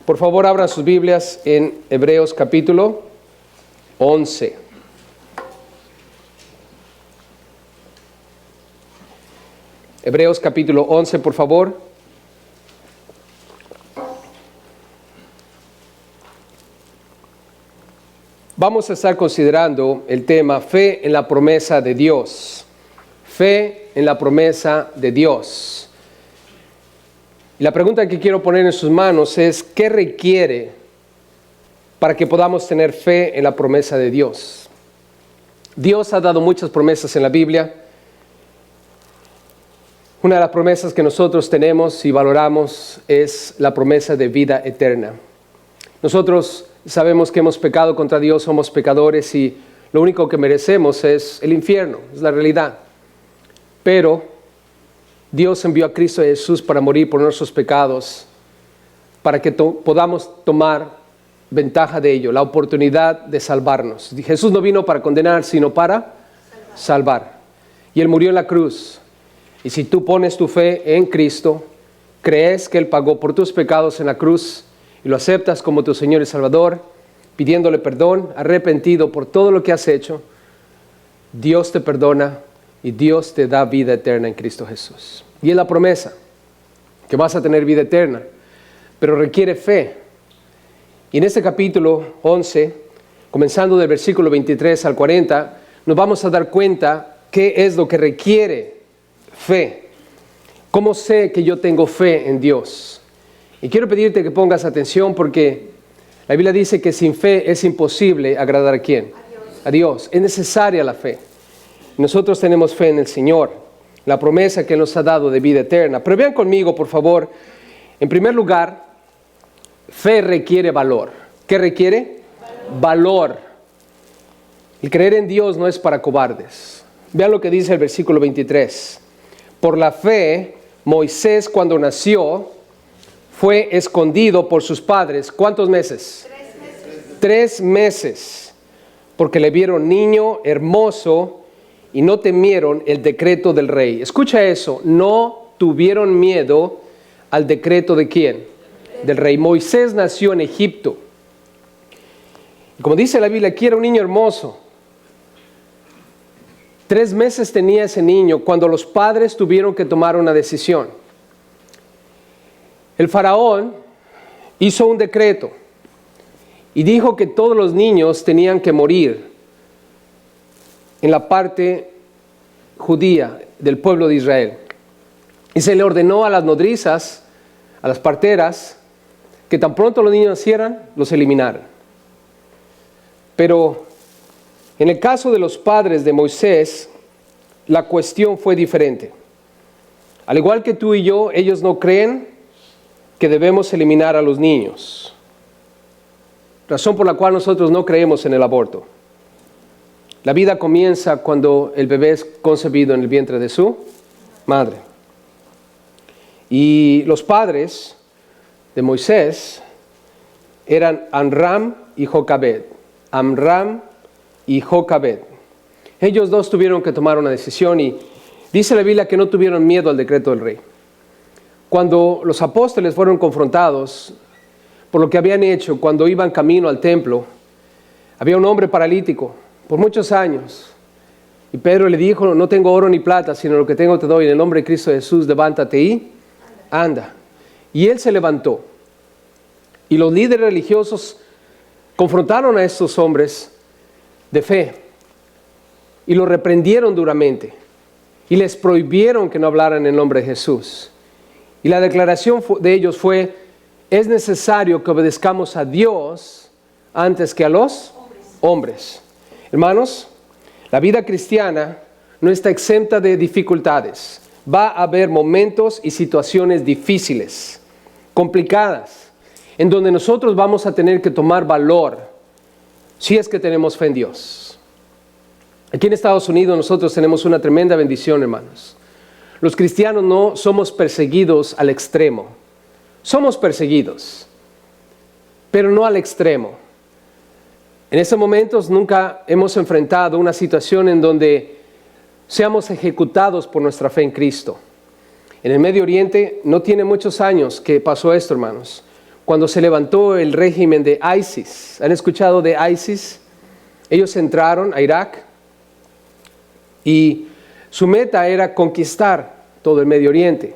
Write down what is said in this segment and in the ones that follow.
Por favor, abran sus Biblias en Hebreos capítulo 11. Hebreos capítulo 11, por favor. Vamos a estar considerando el tema fe en la promesa de Dios. Fe en la promesa de Dios. Y la pregunta que quiero poner en sus manos es, ¿qué requiere para que podamos tener fe en la promesa de Dios? Dios ha dado muchas promesas en la Biblia. Una de las promesas que nosotros tenemos y valoramos es la promesa de vida eterna. Nosotros sabemos que hemos pecado contra Dios, somos pecadores y lo único que merecemos es el infierno, es la realidad. Pero Dios envió a Cristo Jesús para morir por nuestros pecados, para que podamos tomar ventaja de ello, la oportunidad de salvarnos. Jesús no vino para condenar, sino para salvar. Y Él murió en la cruz. Y si tú pones tu fe en Cristo, crees que Él pagó por tus pecados en la cruz y lo aceptas como tu Señor y Salvador, pidiéndole perdón, arrepentido por todo lo que has hecho, Dios te perdona y Dios te da vida eterna en Cristo Jesús. Y es la promesa, que vas a tener vida eterna, pero requiere fe. Y en este capítulo 11, comenzando del versículo 23 al 40, nos vamos a dar cuenta qué es lo que requiere fe. ¿Cómo sé que yo tengo fe en Dios? Y quiero pedirte que pongas atención porque la Biblia dice que sin fe es imposible agradar ¿a quién? A Dios. Es necesaria la fe. Nosotros tenemos fe en el Señor, la promesa que Él nos ha dado de vida eterna. Pero vean conmigo, por favor, en primer lugar, fe requiere valor. ¿Qué requiere? Valor. El creer en Dios no es para cobardes. Vean lo que dice el versículo 23. Por la fe, Moisés cuando nació fue escondido por sus padres. ¿Cuántos meses? 3 meses. 3 meses. Porque le vieron niño, hermoso, y no temieron el decreto del rey. Escucha eso, no tuvieron miedo al decreto ¿de quién? Del rey. Moisés nació en Egipto. Y como dice la Biblia, aquí era un niño hermoso. 3 meses tenía ese niño cuando los padres tuvieron que tomar una decisión. El faraón hizo un decreto y dijo que todos los niños tenían que morir en la parte judía del pueblo de Israel. Y se le ordenó a las nodrizas, a las parteras, que tan pronto los niños nacieran, los eliminaran. Pero en el caso de los padres de Moisés, la cuestión fue diferente. Al igual que tú y yo, ellos no creen que debemos eliminar a los niños. Razón por la cual nosotros no creemos en el aborto. La vida comienza cuando el bebé es concebido en el vientre de su madre. Y los padres de Moisés eran Amram y Jocabed. Amram y Jocabed. Ellos dos tuvieron que tomar una decisión y dice la Biblia que no tuvieron miedo al decreto del rey. Cuando los apóstoles fueron confrontados por lo que habían hecho cuando iban camino al templo, había un hombre paralítico por muchos años. Y Pedro le dijo, no tengo oro ni plata, sino lo que tengo te doy. En el nombre de Cristo Jesús, levántate y anda. Y él se levantó. Y los líderes religiosos confrontaron a estos hombres de fe. Y los reprendieron duramente. Y les prohibieron que no hablaran en el nombre de Jesús. Y la declaración de ellos fue, es necesario que obedezcamos a Dios antes que a los hombres. Hermanos, la vida cristiana no está exenta de dificultades. Va a haber momentos y situaciones difíciles, complicadas, en donde nosotros vamos a tener que tomar valor si es que tenemos fe en Dios. Aquí en Estados Unidos nosotros tenemos una tremenda bendición, hermanos. Los cristianos no somos perseguidos al extremo. Somos perseguidos, pero no al extremo. En estos momentos nunca hemos enfrentado una situación en donde seamos ejecutados por nuestra fe en Cristo. En el Medio Oriente no tiene muchos años que pasó esto, hermanos. cuando se levantó el régimen de ISIS. ¿Han escuchado de ISIS? Ellos entraron a Irak y su meta era conquistar todo el Medio Oriente.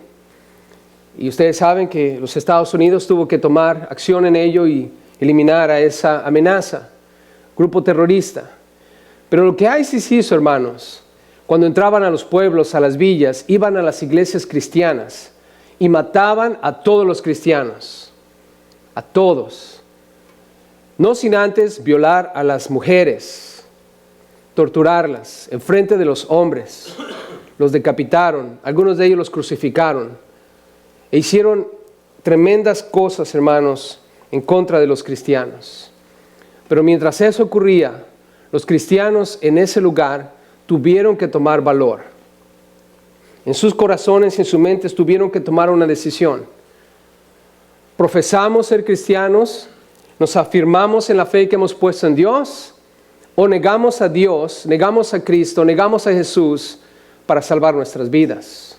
Y ustedes saben que los Estados Unidos tuvo que tomar acción en ello y eliminar a esa amenaza, grupo terrorista. Pero lo que ISIS hizo, hermanos, cuando entraban a los pueblos, a las villas, iban a las iglesias cristianas y mataban a todos los cristianos, a todos. No sin antes violar a las mujeres, torturarlas en frente de los hombres. Los decapitaron, algunos de ellos los crucificaron. E hicieron tremendas cosas, hermanos, en contra de los cristianos. Pero mientras eso ocurría, los cristianos en ese lugar tuvieron que tomar valor. En sus corazones y en sus mentes tuvieron que tomar una decisión. ¿Profesamos ser cristianos? ¿Nos afirmamos en la fe que hemos puesto en Dios? ¿O negamos a Dios, negamos a Cristo, negamos a Jesús para salvar nuestras vidas?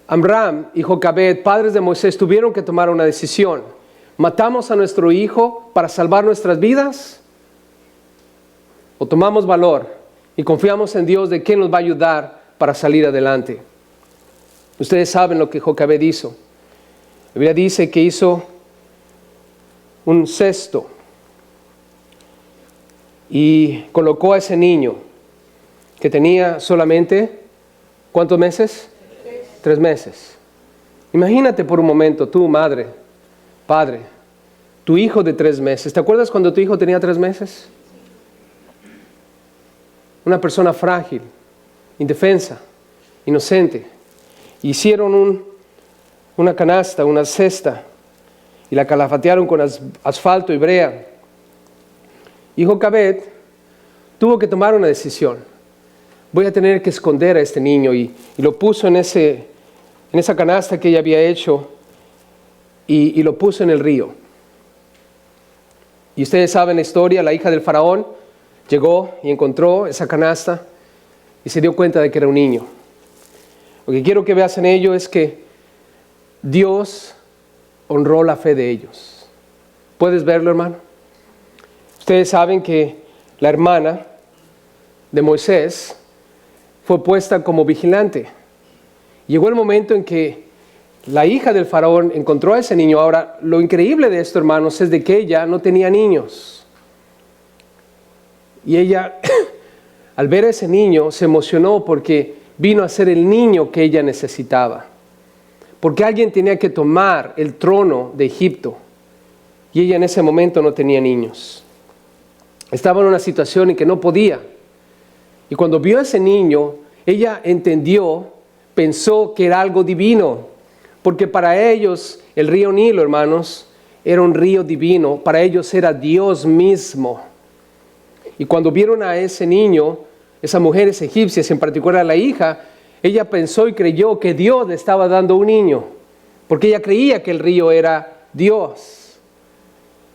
Amram y Jocabed, padres de Moisés, tuvieron que tomar una decisión. ¿Matamos a nuestro hijo para salvar nuestras vidas? ¿O tomamos valor y confiamos en Dios de quién nos va a ayudar para salir adelante? Ustedes saben lo que Jocabed hizo. La Biblia dice que hizo un cesto y colocó a ese niño que tenía solamente, ¿cuántos meses? 3 meses. Imagínate por un momento, tú, madre, padre, tu hijo de 3 meses. ¿Te acuerdas cuando tu hijo tenía 3 meses? Una persona frágil, indefensa, inocente. Hicieron una canasta, una cesta, y la calafatearon con asfalto y brea. Y Jocabed tuvo que tomar una decisión. Voy a tener que esconder a este niño, y lo puso en esa canasta que ella había hecho y lo puso en el río. Y ustedes saben la historia, la hija del faraón llegó y encontró esa canasta y se dio cuenta de que era un niño. Lo que quiero que veas en ello es que Dios honró la fe de ellos. ¿Puedes verlo, hermano? Ustedes saben que la hermana de Moisés fue puesta como vigilante. Llegó el momento en que la hija del faraón encontró a ese niño. Ahora, lo increíble de esto, hermanos, es de que ella no tenía niños. Y ella, al ver a ese niño, se emocionó porque vino a ser el niño que ella necesitaba. Porque alguien tenía que tomar el trono de Egipto. Y ella en ese momento no tenía niños. Estaba en una situación en que no podía. Y cuando vio a ese niño, ella entendió, pensó que era algo divino, porque para ellos el río Nilo, hermanos, era un río divino, para ellos era Dios mismo. Y cuando vieron a ese niño, esas mujeres egipcias, en particular la hija, ella pensó y creyó que Dios le estaba dando un niño, porque ella creía que el río era Dios.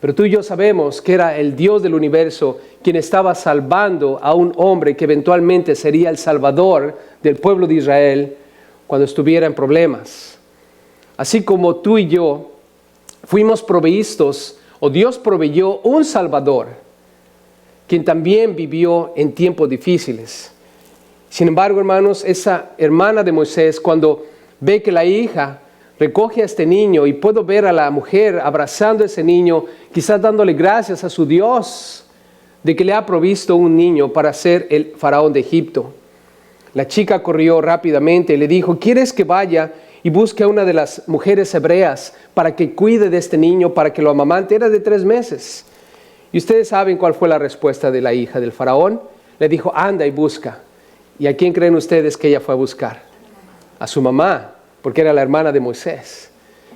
Pero tú y yo sabemos que era el Dios del universo quien estaba salvando a un hombre que eventualmente sería el salvador del pueblo de Israel cuando estuviera en problemas. Así como tú y yo fuimos provistos, o Dios proveyó un salvador, quien también vivió en tiempos difíciles. Sin embargo, hermanos, esa hermana de Moisés, cuando ve que la hija recoge a este niño, y puedo ver a la mujer abrazando a ese niño, quizás dándole gracias a su Dios de que le ha provisto un niño para ser el faraón de Egipto. La chica corrió rápidamente y le dijo: ¿quieres que vaya y busque a una de las mujeres hebreas para que cuide de este niño, para que lo amamante? Era de 3 meses. Y ustedes saben cuál fue la respuesta de la hija del faraón. Le dijo: anda y busca. ¿Y a quién creen ustedes que ella fue a buscar? A su mamá, porque era la hermana de Moisés.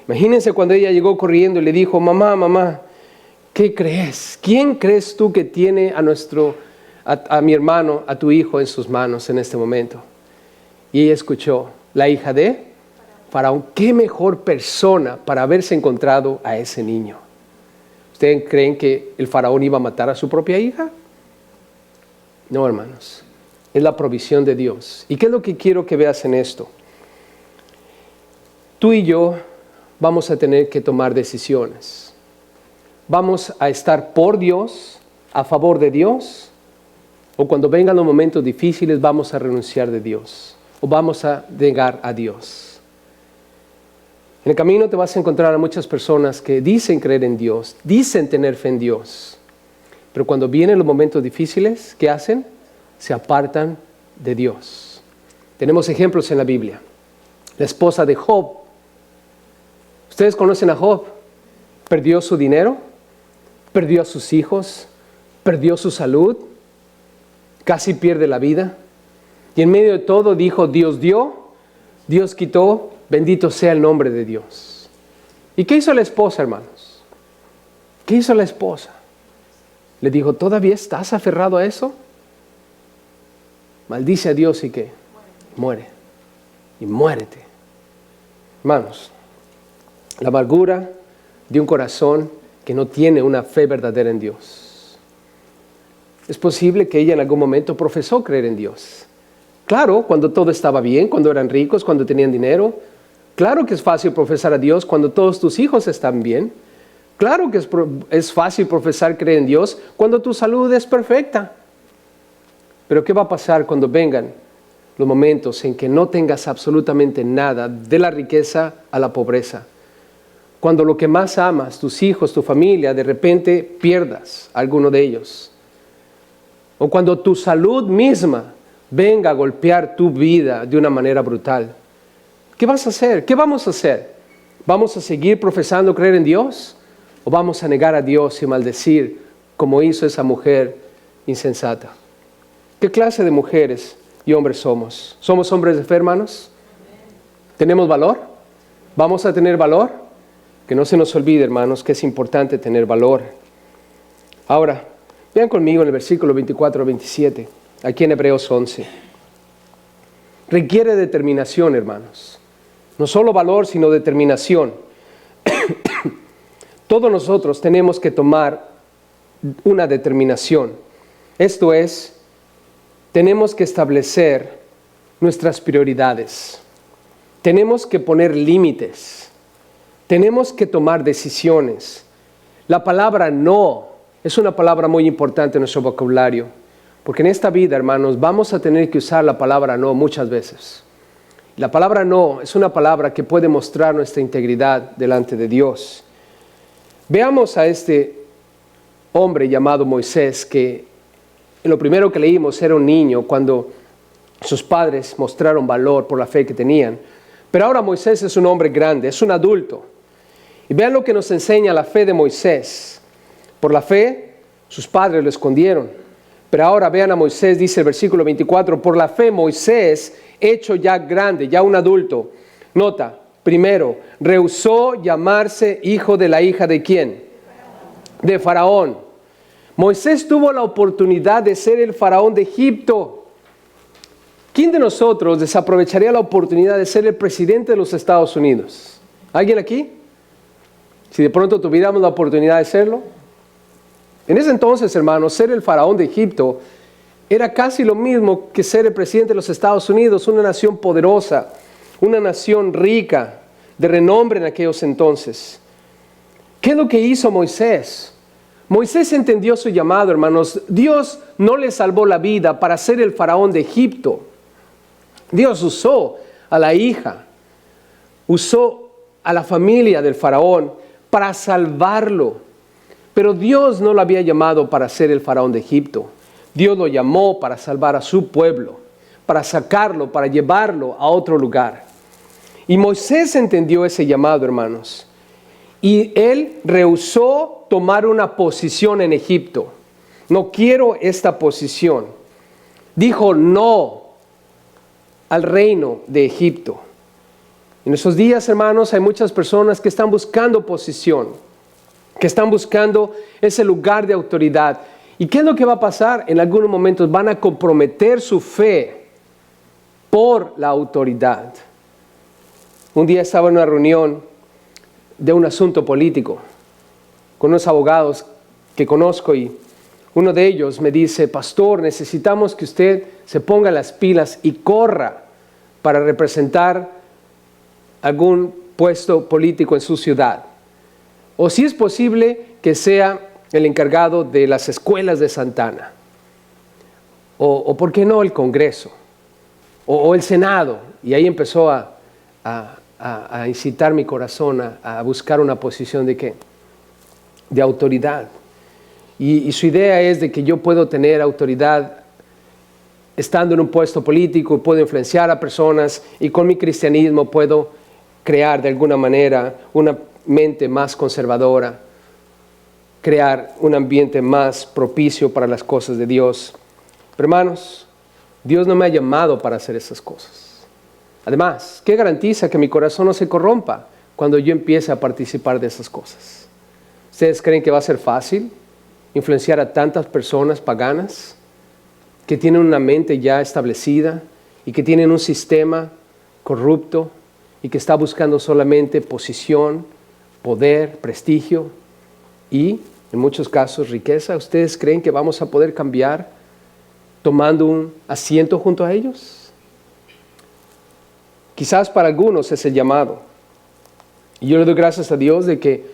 Imagínense cuando ella llegó corriendo y le dijo: mamá, ¿qué crees? ¿Quién crees tú que tiene a mi hermano, a tu hijo en sus manos en este momento? Y ella escuchó: la hija de Faraón. ¿Qué mejor persona para haberse encontrado a ese niño? ¿Ustedes creen que el faraón iba a matar a su propia hija? No, hermanos. Es la provisión de Dios. ¿Y qué es lo que quiero que veas en esto? Tú y yo vamos a tener que tomar decisiones. Vamos a estar por Dios, a favor de Dios, o cuando vengan los momentos difíciles vamos a renunciar de Dios, o vamos a negar a Dios. En el camino te vas a encontrar a muchas personas que dicen creer en Dios, dicen tener fe en Dios, pero cuando vienen los momentos difíciles, ¿qué hacen? Se apartan de Dios. Tenemos ejemplos en la Biblia. La esposa de Job. ¿Ustedes conocen a Job? Perdió su dinero, perdió a sus hijos, perdió su salud, casi pierde la vida. Y en medio de todo dijo, Dios dio, Dios quitó, bendito sea el nombre de Dios. ¿Y qué hizo la esposa, hermanos? ¿Qué hizo la esposa? Le dijo, ¿todavía estás aferrado a eso? Maldice a Dios y ¿qué? Muere. Y muérete. Hermanos, la amargura de un corazón que no tiene una fe verdadera en Dios. Es posible que ella en algún momento profesó creer en Dios. Claro, cuando todo estaba bien, cuando eran ricos, cuando tenían dinero. Claro que es fácil profesar a Dios cuando todos tus hijos están bien. Claro que es fácil profesar creer en Dios cuando tu salud es perfecta. Pero ¿qué va a pasar cuando vengan los momentos en que no tengas absolutamente nada, de la riqueza a la pobreza? Cuando lo que más amas, tus hijos, tu familia, de repente pierdas a alguno de ellos. O cuando tu salud misma venga a golpear tu vida de una manera brutal. ¿Qué vas a hacer? ¿Qué vamos a hacer? ¿Vamos a seguir profesando creer en Dios? ¿O vamos a negar a Dios y maldecir como hizo esa mujer insensata? ¿Qué clase de mujeres y hombres somos? ¿Somos hombres de fe, hermanos? ¿Tenemos valor? ¿Vamos a tener valor? Que no se nos olvide, hermanos, que es importante tener valor. Ahora, vean conmigo en el versículo 24-27, aquí en Hebreos 11. Requiere determinación, hermanos. No solo valor, sino determinación. Todos nosotros tenemos que tomar una determinación. Esto es, tenemos que establecer nuestras prioridades. Tenemos que poner límites. Tenemos que tomar decisiones. La palabra no es una palabra muy importante en nuestro vocabulario, porque en esta vida, hermanos, vamos a tener que usar la palabra no muchas veces. La palabra no es una palabra que puede mostrar nuestra integridad delante de Dios. Veamos a este hombre llamado Moisés, que en lo primero que leímos era un niño cuando sus padres mostraron valor por la fe que tenían. Pero ahora Moisés es un hombre grande, es un adulto. Y vean lo que nos enseña la fe de Moisés. Por la fe, sus padres lo escondieron. Pero ahora vean a Moisés, dice el versículo 24, por la fe Moisés, hecho ya grande, ya un adulto. Nota, primero, rehusó llamarse hijo de la hija ¿de quién? De Faraón. Moisés tuvo la oportunidad de ser el faraón de Egipto. ¿Quién de nosotros desaprovecharía la oportunidad de ser el presidente de los Estados Unidos? ¿Alguien aquí? Si de pronto tuviéramos la oportunidad de serlo. En ese entonces, hermanos, ser el faraón de Egipto era casi lo mismo que ser el presidente de los Estados Unidos, una nación poderosa, una nación rica, de renombre en aquellos entonces. ¿Qué es lo que hizo Moisés? Moisés entendió su llamado, hermanos. Dios no le salvó la vida para ser el faraón de Egipto. Dios usó a la hija, usó a la familia del faraón para salvarlo. Pero Dios no lo había llamado para ser el faraón de Egipto. Dios lo llamó para salvar a su pueblo, para sacarlo, para llevarlo a otro lugar. Y Moisés entendió ese llamado, hermanos. Y él rehusó tomar una posición en Egipto. No quiero esta posición. Dijo no al reino de Egipto. En esos días, hermanos, hay muchas personas que están buscando posición, que están buscando ese lugar de autoridad. ¿Y qué es lo que va a pasar? En algunos momentos van a comprometer su fe por la autoridad. Un día estaba en una reunión de un asunto político con unos abogados que conozco y uno de ellos me dice, pastor, necesitamos que usted se ponga las pilas y corra para representar algún puesto político en su ciudad. O si es posible que sea el encargado de las escuelas de Santana. O ¿por qué no el Congreso? O el Senado. Y ahí empezó a incitar mi corazón a buscar una posición de ¿qué? De autoridad. Y su idea es de que yo puedo tener autoridad estando en un puesto político, puedo influenciar a personas y con mi cristianismo puedo crear de alguna manera una mente más conservadora, crear un ambiente más propicio para las cosas de Dios. Pero hermanos, Dios no me ha llamado para hacer esas cosas. Además, ¿qué garantiza que mi corazón no se corrompa cuando yo empiece a participar de esas cosas? ¿Ustedes creen que va a ser fácil influenciar a tantas personas paganas que tienen una mente ya establecida y que tienen un sistema corrupto y que está buscando solamente posición, poder, prestigio y, en muchos casos, riqueza? ¿Ustedes creen que vamos a poder cambiar tomando un asiento junto a ellos? Quizás para algunos es el llamado. Y yo le doy gracias a Dios de que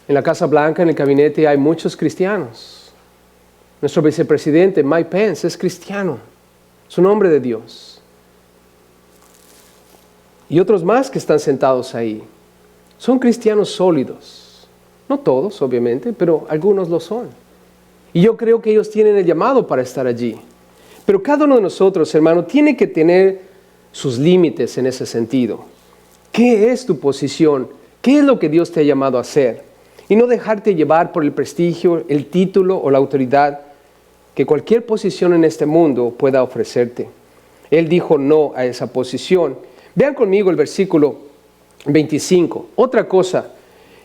en la Casa Blanca, en el gabinete, hay muchos cristianos. Nuestro vicepresidente, Mike Pence, es cristiano. Es un hombre de Dios. Y otros más que están sentados ahí. Son cristianos sólidos. No todos, obviamente, pero algunos lo son. Y yo creo que ellos tienen el llamado para estar allí. Pero cada uno de nosotros, hermano, tiene que tener sus límites en ese sentido. ¿Qué es tu posición? ¿Qué es lo que Dios te ha llamado a hacer? Y no dejarte llevar por el prestigio, el título o la autoridad que cualquier posición en este mundo pueda ofrecerte. Él dijo no a esa posición. Vean conmigo el versículo 25. Otra cosa,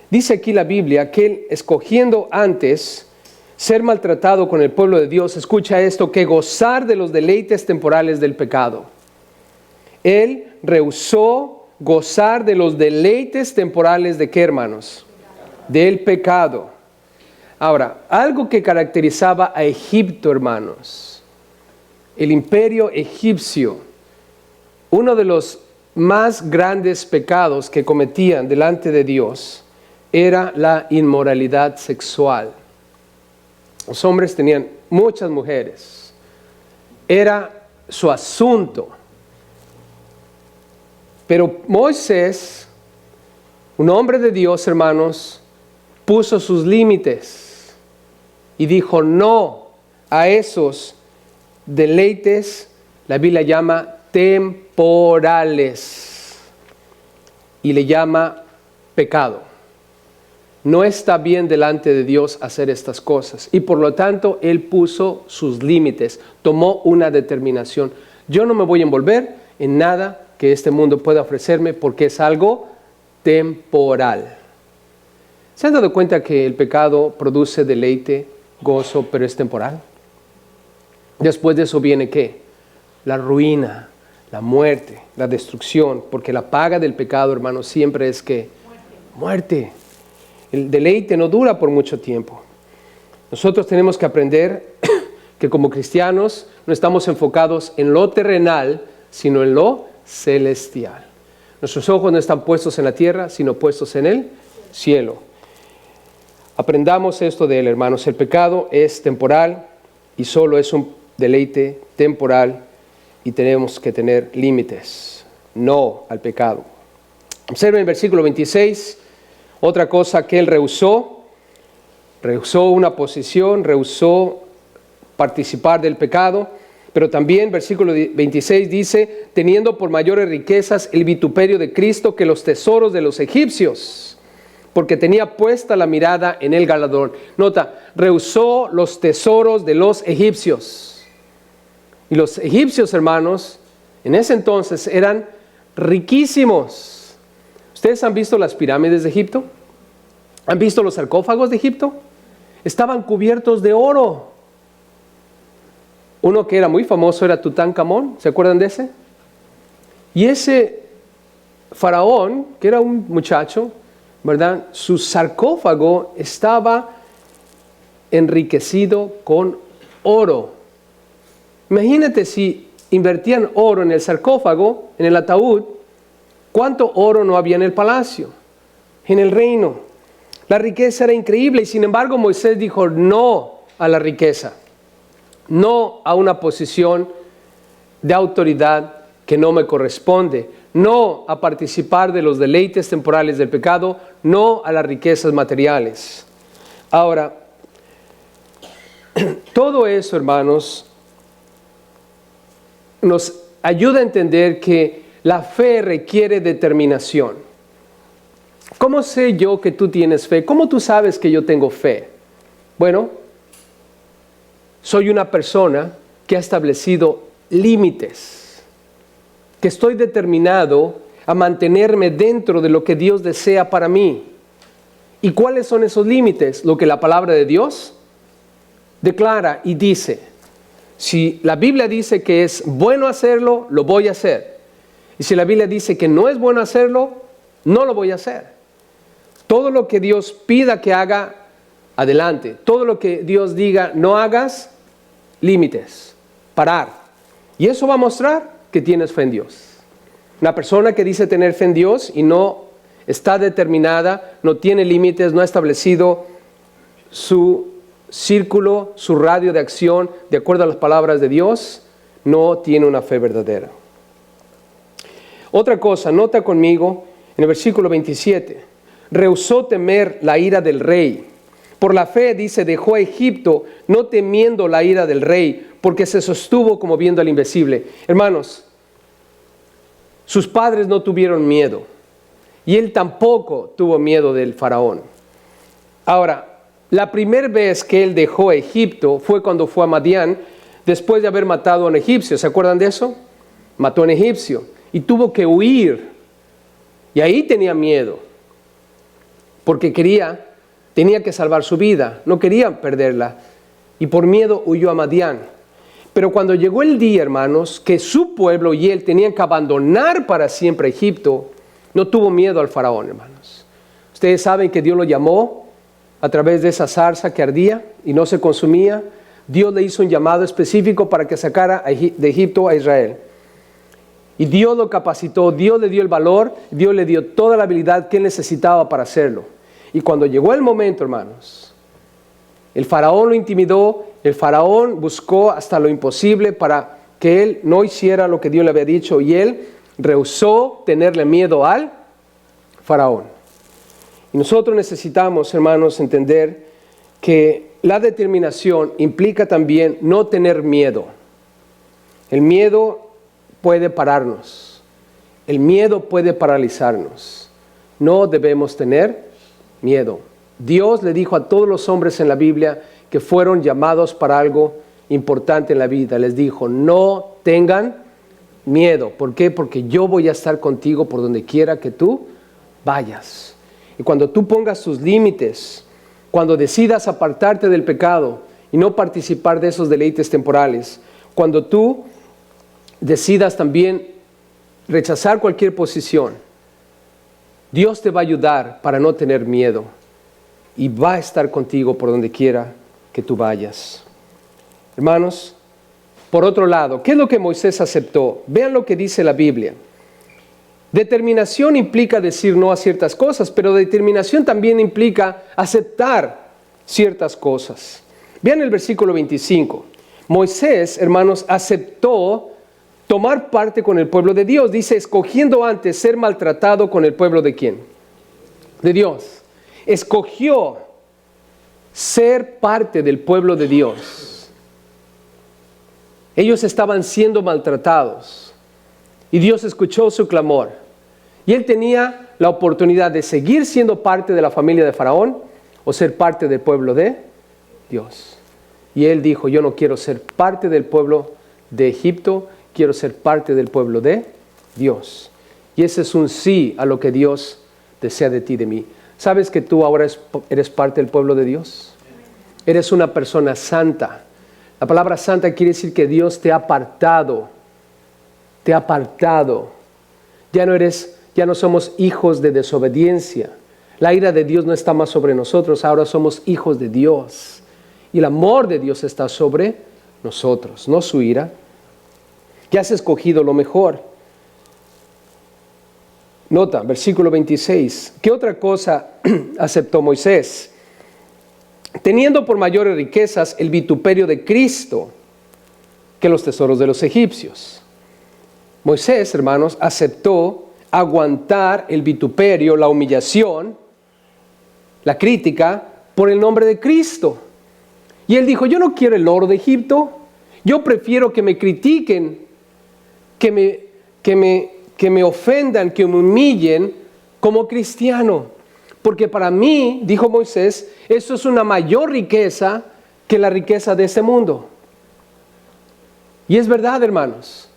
dice aquí la Biblia que él, escogiendo antes ser maltratado con el pueblo de Dios, escucha esto, que gozar de los deleites temporales del pecado. Él rehusó gozar de los deleites temporales de ¿qué, hermanos? Del pecado. Ahora, algo que caracterizaba a Egipto, hermanos, el imperio egipcio, uno de los más grandes pecados que cometían delante de Dios era la inmoralidad sexual. Los hombres tenían muchas mujeres. Era su asunto. Pero Moisés, un hombre de Dios, hermanos, puso sus límites y dijo no a esos deleites, la Biblia llama temporales y le llama pecado. No está bien delante de Dios hacer estas cosas y por lo tanto Él puso sus límites, tomó una determinación. Yo no me voy a envolver en nada que este mundo pueda ofrecerme porque es algo temporal. ¿Se han dado cuenta que el pecado produce deleite, gozo, pero es temporal? Después de eso viene ¿qué? La ruina, la muerte, la destrucción, porque la paga del pecado, hermanos, siempre es ¿qué? Muerte. El deleite no dura por mucho tiempo. Nosotros tenemos que aprender que como cristianos no estamos enfocados en lo terrenal, sino en lo celestial. Nuestros ojos no están puestos en la tierra, sino puestos en el cielo. Aprendamos esto de él, hermanos. El pecado es temporal y solo es un deleite temporal y tenemos que tener límites. No al pecado. Observen el versículo 26. Otra cosa que él rehusó una posición, rehusó participar del pecado, pero también versículo 26 dice, teniendo por mayores riquezas el vituperio de Cristo que los tesoros de los egipcios, porque tenía puesta la mirada en el galardón. Nota, rehusó los tesoros de los egipcios. Y los egipcios, hermanos, en ese entonces eran riquísimos. ¿Ustedes han visto las pirámides de Egipto? ¿Han visto los sarcófagos de Egipto? Estaban cubiertos de oro. Uno que era muy famoso era Tutankamón, ¿se acuerdan de ese? Y ese faraón, que era un muchacho, ¿verdad? Su sarcófago estaba enriquecido con oro. Imagínate si invertían oro en el sarcófago, en el ataúd, ¿Cuánto oro no había en el palacio, en el reino? La riqueza era increíble y sin embargo Moisés dijo no a la riqueza, no a una posición de autoridad que no me corresponde, no a participar de los deleites temporales del pecado, no a las riquezas materiales. Ahora, todo eso, hermanos, nos ayuda a entender que la fe requiere determinación. ¿Cómo sé yo que tú tienes fe? ¿Cómo tú sabes que yo tengo fe? Bueno, soy una persona que ha establecido límites, que estoy determinado a mantenerme dentro de lo que Dios desea para mí. ¿Y cuáles son esos límites? Lo que la palabra de Dios declara y dice. Si la Biblia dice que es bueno hacerlo, lo voy a hacer. Y si la Biblia dice que no es bueno hacerlo, no lo voy a hacer. Todo lo que Dios pida que haga, adelante. Todo lo que Dios diga no hagas, límites, parar. Y eso va a mostrar que tienes fe en Dios. Una persona que dice tener fe en Dios y no está determinada, no tiene límites, no ha establecido su círculo, su radio de acción de acuerdo a las palabras de Dios, no tiene una fe verdadera. Otra cosa, nota conmigo en el versículo 27, rehusó temer la ira del rey. Por la fe, dice, dejó a Egipto, no temiendo la ira del rey, porque se sostuvo como viendo al invisible. Hermanos, sus padres no tuvieron miedo, y él tampoco tuvo miedo del faraón. Ahora, la primera vez que él dejó a Egipto fue cuando fue a Madián, después de haber matado a un egipcio. ¿Se acuerdan de eso? Mató a un egipcio y tuvo que huir. Y ahí tenía miedo, porque tenía que salvar su vida, no quería perderla. Y por miedo huyó a Madián. Pero cuando llegó el día, hermanos, que su pueblo y él tenían que abandonar para siempre Egipto, no tuvo miedo al faraón, hermanos. Ustedes saben que Dios lo llamó a través de esa zarza que ardía y no se consumía. Dios le hizo un llamado específico para que sacara de Egipto a Israel. Y Dios lo capacitó, Dios le dio el valor, Dios le dio toda la habilidad que él necesitaba para hacerlo. Y cuando llegó el momento, hermanos, el faraón lo intimidó, el faraón buscó hasta lo imposible para que él no hiciera lo que Dios le había dicho y él rehusó tenerle miedo al faraón. Y nosotros necesitamos, hermanos, entender que la determinación implica también no tener miedo. El miedo puede pararnos. El miedo puede paralizarnos. No debemos tener miedo. Dios le dijo a todos los hombres en la Biblia que fueron llamados para algo importante en la vida. Les dijo, no tengan miedo. ¿Por qué? Porque yo voy a estar contigo por donde quiera que tú vayas. Y cuando tú pongas tus límites, cuando decidas apartarte del pecado y no participar de esos deleites temporales, cuando tú decidas también rechazar cualquier posición, Dios te va a ayudar para no tener miedo y va a estar contigo por donde quiera que tú vayas. Hermanos, por otro lado, ¿qué es lo que Moisés aceptó? Vean lo que dice la Biblia. Determinación implica decir no a ciertas cosas, pero determinación también implica aceptar ciertas cosas. Vean el versículo 25. Moisés, hermanos, aceptó tomar parte con el pueblo de Dios. Dice, escogiendo antes ser maltratado con el pueblo ¿de quién? De Dios. Escogió ser parte del pueblo de Dios. Ellos estaban siendo maltratados y Dios escuchó su clamor. Y él tenía la oportunidad de seguir siendo parte de la familia de Faraón o ser parte del pueblo de Dios. Y él dijo, yo no quiero ser parte del pueblo de Egipto, quiero ser parte del pueblo de Dios. Y ese es un sí a lo que Dios desea de ti, de mí. ¿Sabes que tú ahora eres parte del pueblo de Dios? Eres una persona santa. La palabra santa quiere decir que Dios te ha apartado. Te ha apartado. Ya no somos hijos de desobediencia. La ira de Dios no está más sobre nosotros, ahora somos hijos de Dios. Y el amor de Dios está sobre nosotros, no su ira. Ya has escogido lo mejor. Nota, versículo 26. ¿Qué otra cosa aceptó Moisés? Teniendo por mayores riquezas el vituperio de Cristo que los tesoros de los egipcios. Moisés, hermanos, aceptó aguantar el vituperio, la humillación, la crítica por el nombre de Cristo. Y él dijo, yo no quiero el oro de Egipto, yo prefiero que me critiquen, que me ofendan, que me humillen como cristiano. Porque para mí, dijo Moisés, eso es una mayor riqueza que la riqueza de este mundo. Y es verdad, hermanos.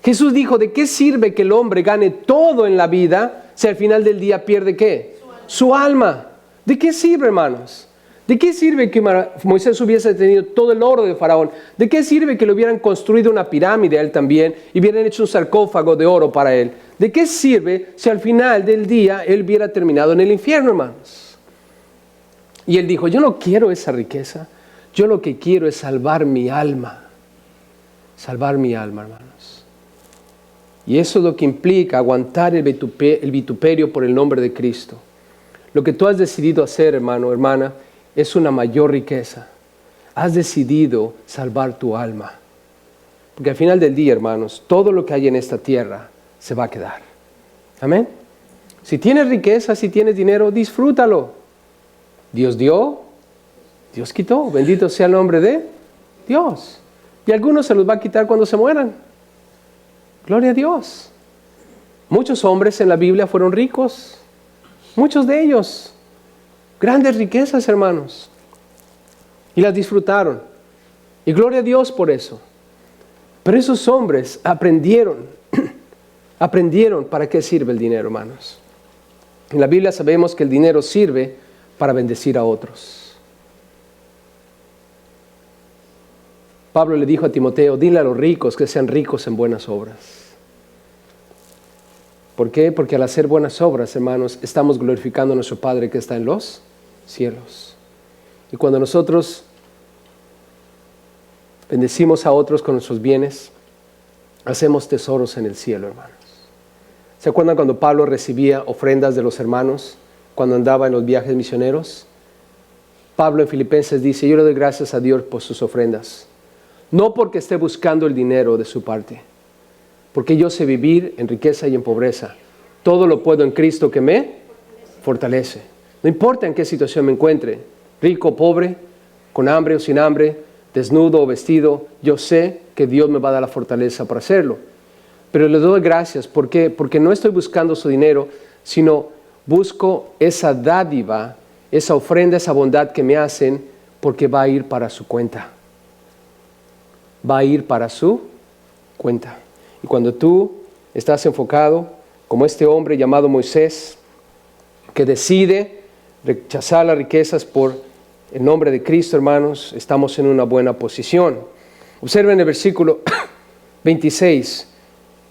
Jesús dijo, ¿de qué sirve que el hombre gane todo en la vida si al final del día pierde qué? Su alma. ¿De qué sirve, hermanos? ¿De qué sirve que Moisés hubiese tenido todo el oro de Faraón? ¿De qué sirve que le hubieran construido una pirámide a él también y hubieran hecho un sarcófago de oro para él? ¿De qué sirve si al final del día él hubiera terminado en el infierno, hermanos? Y él dijo, yo no quiero esa riqueza, yo lo que quiero es salvar mi alma. Salvar mi alma, hermanos. Y eso es lo que implica aguantar el vituperio por el nombre de Cristo. Lo que tú has decidido hacer, hermano, hermana, es una mayor riqueza. Has decidido salvar tu alma. Porque al final del día, hermanos, todo lo que hay en esta tierra se va a quedar. Amén. Si tienes riqueza, si tienes dinero, disfrútalo. Dios dio, Dios quitó. Bendito sea el nombre de Dios. Y algunos se los va a quitar cuando se mueran. Gloria a Dios. Muchos hombres en la Biblia fueron ricos. Muchos de ellos. Grandes riquezas, hermanos. Y las disfrutaron. Y gloria a Dios por eso. Pero esos hombres aprendieron para qué sirve el dinero, hermanos. En la Biblia sabemos que el dinero sirve para bendecir a otros. Pablo le dijo a Timoteo, dile a los ricos que sean ricos en buenas obras. ¿Por qué? Porque al hacer buenas obras, hermanos, estamos glorificando a nuestro Padre que está en los cielos. Y cuando nosotros bendecimos a otros con nuestros bienes, hacemos tesoros en el cielo, hermanos. ¿Se acuerdan cuando Pablo recibía ofrendas de los hermanos cuando andaba en los viajes misioneros? Pablo en Filipenses dice, yo le doy gracias a Dios por sus ofrendas. No porque esté buscando el dinero de su parte, porque yo sé vivir en riqueza y en pobreza. Todo lo puedo en Cristo que me fortalece. No importa en qué situación me encuentre, rico o pobre, con hambre o sin hambre, desnudo o vestido, yo sé que Dios me va a dar la fortaleza para hacerlo. Pero le doy gracias, ¿por qué? Porque no estoy buscando su dinero, sino busco esa dádiva, esa ofrenda, esa bondad que me hacen, porque va a ir para su cuenta. Va a ir para su cuenta. Y cuando tú estás enfocado, como este hombre llamado Moisés, que decide rechazar las riquezas por el nombre de Cristo, hermanos, estamos en una buena posición. Observen el versículo 26,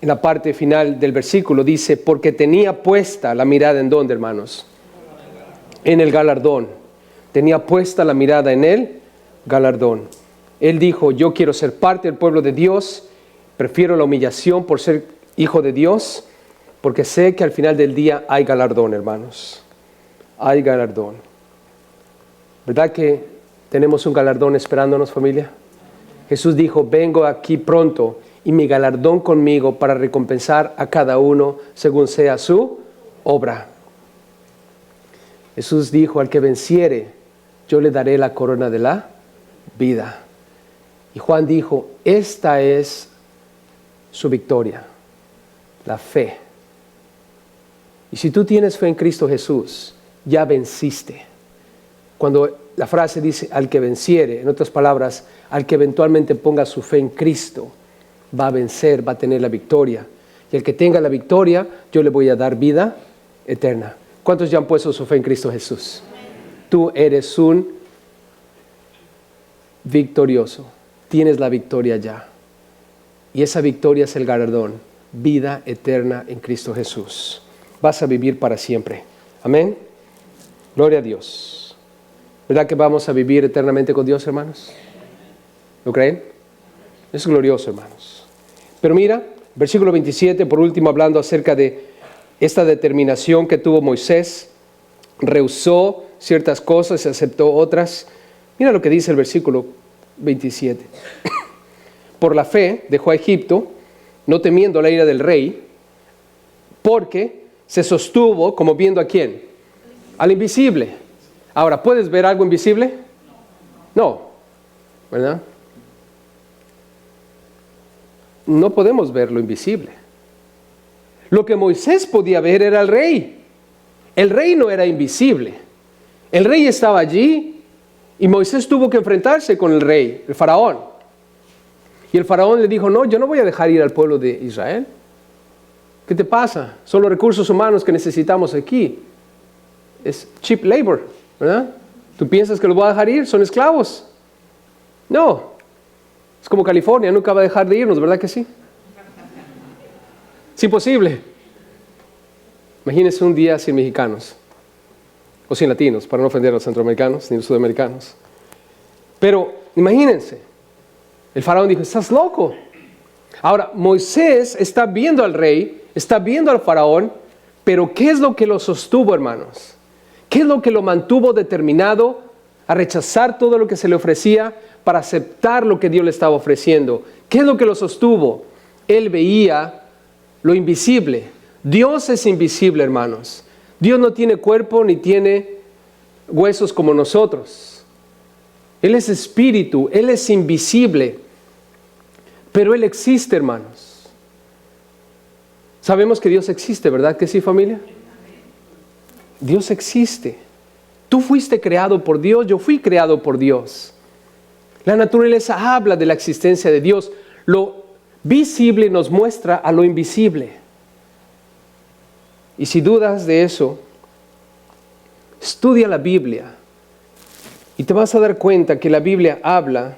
en la parte final del versículo, dice, porque tenía puesta la mirada ¿en dónde, hermanos? En el galardón. Tenía puesta la mirada en el galardón. Él dijo, yo quiero ser parte del pueblo de Dios, prefiero la humillación por ser hijo de Dios, porque sé que al final del día hay galardón, hermanos. Hay galardón. ¿Verdad que tenemos un galardón esperándonos, familia? Jesús dijo, vengo aquí pronto y mi galardón conmigo para recompensar a cada uno según sea su obra. Jesús dijo, al que venciere, yo le daré la corona de la vida. Y Juan dijo, esta es su victoria, la fe. Y si tú tienes fe en Cristo Jesús, ya venciste. Cuando la frase dice, al que venciere, en otras palabras, al que eventualmente ponga su fe en Cristo, va a vencer, va a tener la victoria. Y el que tenga la victoria, yo le voy a dar vida eterna. ¿Cuántos ya han puesto su fe en Cristo Jesús? Tú eres un victorioso. Tienes la victoria ya. Y esa victoria es el galardón. Vida eterna en Cristo Jesús. Vas a vivir para siempre. Amén. Gloria a Dios. ¿Verdad que vamos a vivir eternamente con Dios, hermanos? ¿Lo creen? Es glorioso, hermanos. Pero mira, versículo 27, por último, hablando acerca de esta determinación que tuvo Moisés, rehusó ciertas cosas y aceptó otras. Mira lo que dice el versículo 27. Por la fe dejó a Egipto, no temiendo la ira del rey, porque se sostuvo como viendo ¿a quién? Al invisible. Ahora, ¿puedes ver algo invisible? No, ¿verdad? No podemos ver lo invisible. Lo que Moisés podía ver era el rey. El rey no era invisible. El rey estaba allí y Moisés tuvo que enfrentarse con el rey, el faraón. Y el faraón le dijo, no, yo no voy a dejar ir al pueblo de Israel. ¿Qué te pasa? Son los recursos humanos que necesitamos aquí. Es cheap labor, ¿verdad? ¿Tú piensas que los voy a dejar ir? Son esclavos. No. Es como California, nunca va a dejar de irnos, ¿verdad que sí? Es imposible. Imagínense un día sin mexicanos, o sin latinos, para no ofender a los centroamericanos ni a los sudamericanos. Pero imagínense, el faraón dijo, estás loco. Ahora, Moisés está viendo al rey, está viendo al faraón, pero ¿qué es lo que lo sostuvo, hermanos? ¿Qué es lo que lo mantuvo determinado a rechazar todo lo que se le ofrecía para aceptar lo que Dios le estaba ofreciendo? ¿Qué es lo que lo sostuvo? Él veía lo invisible. Dios es invisible, hermanos. Dios no tiene cuerpo ni tiene huesos como nosotros. Él es espíritu, Él es invisible. Pero Él existe, hermanos. Sabemos que Dios existe, ¿verdad que sí, familia? Dios existe. Tú fuiste creado por Dios, yo fui creado por Dios. La naturaleza habla de la existencia de Dios. Lo visible nos muestra a lo invisible. Y si dudas de eso, estudia la Biblia y te vas a dar cuenta que la Biblia habla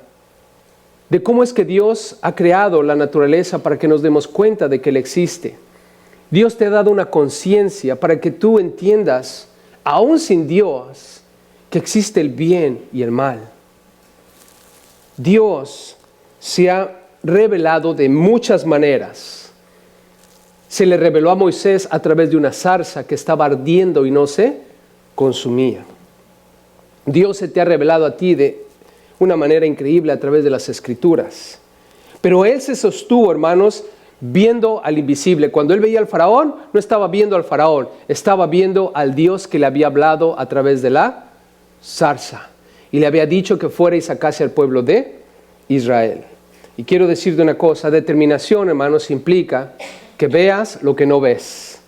de cómo es que Dios ha creado la naturaleza para que nos demos cuenta de que Él existe. Dios te ha dado una conciencia para que tú entiendas, aún sin Dios, que existe el bien y el mal. Dios se ha revelado de muchas maneras. Se le reveló a Moisés a través de una zarza que estaba ardiendo y no se consumía. Dios se te ha revelado a ti de una manera increíble a través de las Escrituras. Pero Él se sostuvo, hermanos, viendo al invisible. Cuando Él veía al faraón, no estaba viendo al faraón, estaba viendo al Dios que le había hablado a través de la zarza. Y le había dicho que fuera y sacase al pueblo de Israel. Y quiero decirte una cosa, determinación, hermanos, implica que veas lo que no ves.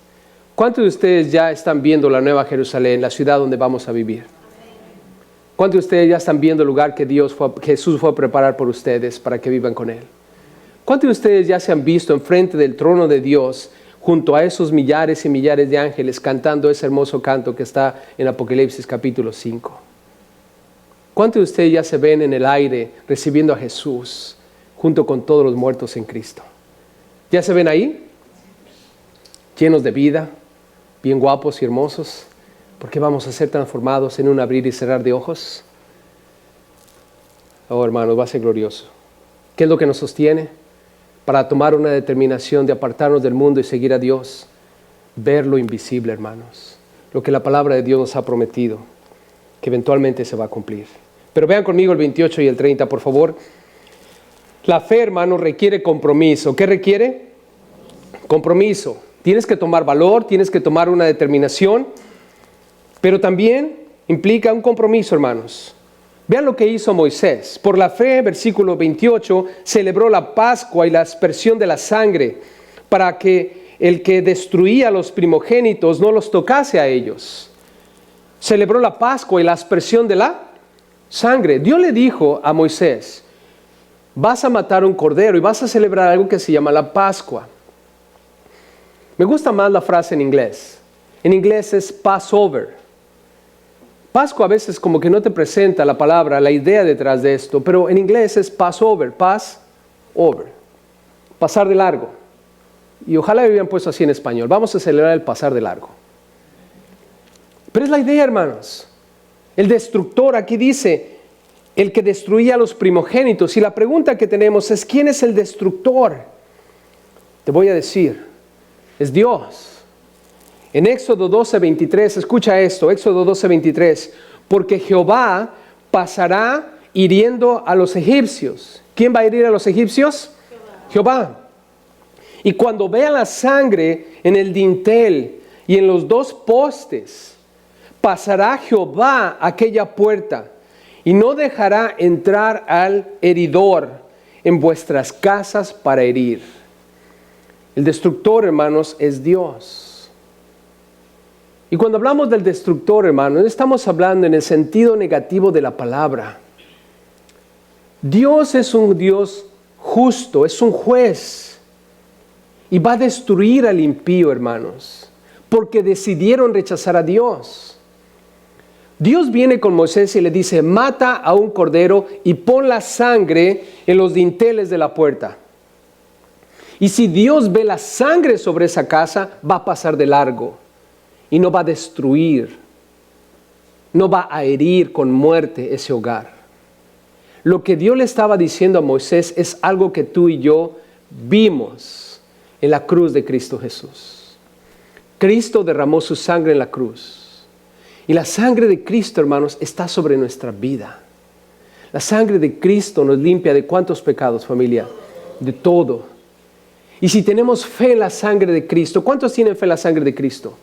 ¿Cuántos de ustedes ya están viendo la Nueva Jerusalén, la ciudad donde vamos a vivir? ¿Cuántos de ustedes ya están viendo el lugar que Jesús fue a preparar por ustedes para que vivan con Él? ¿Cuántos de ustedes ya se han visto enfrente del trono de Dios junto a esos millares y millares de ángeles cantando ese hermoso canto que está en Apocalipsis capítulo 5? ¿Cuántos de ustedes ya se ven en el aire recibiendo a Jesús junto con todos los muertos en Cristo? ¿Ya se ven ahí? Llenos de vida, bien guapos y hermosos, porque vamos a ser transformados en un abrir y cerrar de ojos. Oh, hermanos, va a ser glorioso. ¿Qué es lo que nos sostiene para tomar una determinación de apartarnos del mundo y seguir a Dios? Ver lo invisible, hermanos, lo que la palabra de Dios nos ha prometido, que eventualmente se va a cumplir. Pero vean conmigo el 28 y el 30, por favor. La fe, hermanos, requiere compromiso. ¿Qué requiere? Compromiso. Tienes que tomar valor, tienes que tomar una determinación, pero también implica un compromiso, hermanos. Vean lo que hizo Moisés. Por la fe, versículo 28, celebró la Pascua y la aspersión de la sangre para que el que destruía a los primogénitos no los tocase a ellos. Celebró la Pascua y la aspersión de la sangre. Dios le dijo a Moisés, vas a matar un cordero y vas a celebrar algo que se llama la Pascua. Me gusta más la frase en inglés. En inglés es Passover. Pascua a veces como que no te presenta la palabra, la idea detrás de esto, pero en inglés es Passover, Passover, pasar de largo. Y ojalá lo hubieran puesto así en español. Vamos a celebrar el pasar de largo. Pero es la idea, hermanos. El destructor aquí dice, el que destruía a los primogénitos. Y la pregunta que tenemos es, ¿quién es el destructor? Te voy a decir, es Dios. En Éxodo 12:23, escucha esto, Éxodo 12:23, porque Jehová pasará hiriendo a los egipcios. ¿Quién va a herir a los egipcios? Jehová. Y cuando vea la sangre en el dintel y en los dos postes, pasará Jehová aquella puerta y no dejará entrar al heridor en vuestras casas para herir. El destructor, hermanos, es Dios. Y cuando hablamos del destructor, hermanos, no estamos hablando en el sentido negativo de la palabra. Dios es un Dios justo, es un juez. Y va a destruir al impío, hermanos, porque decidieron rechazar a Dios. Dios viene con Moisés y le dice, mata a un cordero y pon la sangre en los dinteles de la puerta. Y si Dios ve la sangre sobre esa casa, va a pasar de largo y no va a destruir, no va a herir con muerte ese hogar. Lo que Dios le estaba diciendo a Moisés es algo que tú y yo vimos en la cruz de Cristo Jesús. Cristo derramó su sangre en la cruz. Y la sangre de Cristo, hermanos, está sobre nuestra vida. La sangre de Cristo nos limpia de ¿cuántos pecados, familia? De todo. Y si tenemos fe en la sangre de Cristo, ¿cuántos tienen fe en la sangre de Cristo?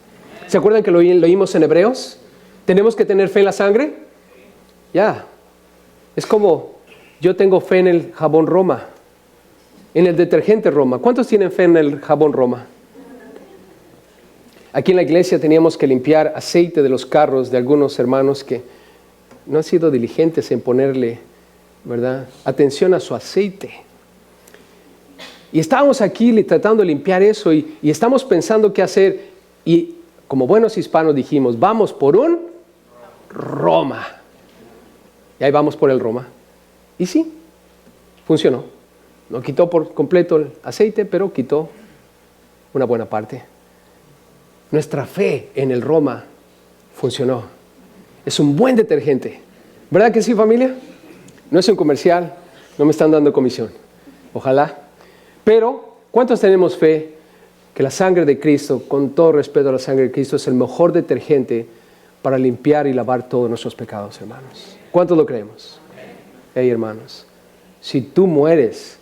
¿Se acuerdan que lo oímos en Hebreos? ¿Tenemos que tener fe en la sangre? Ya. Es como, yo tengo fe en el jabón Roma, en el detergente Roma. ¿Cuántos tienen fe en el jabón Roma? Aquí en la iglesia teníamos que limpiar aceite de los carros de algunos hermanos que no han sido diligentes en ponerle, ¿verdad?, atención a su aceite. Y estábamos aquí tratando de limpiar eso y estamos pensando qué hacer. Y como buenos hispanos dijimos, vamos por un Roma. Y ahí vamos por el Roma. Y sí, funcionó. No quitó por completo el aceite, pero quitó una buena parte. Nuestra fe en el Roma funcionó. Es un buen detergente. ¿Verdad que sí, familia? No es un comercial, no me están dando comisión. Ojalá. Pero, ¿cuántos tenemos fe que la sangre de Cristo, con todo respeto a la sangre de Cristo, es el mejor detergente para limpiar y lavar todos nuestros pecados, hermanos? ¿Cuántos lo creemos? Hey, hermanos, si tú mueres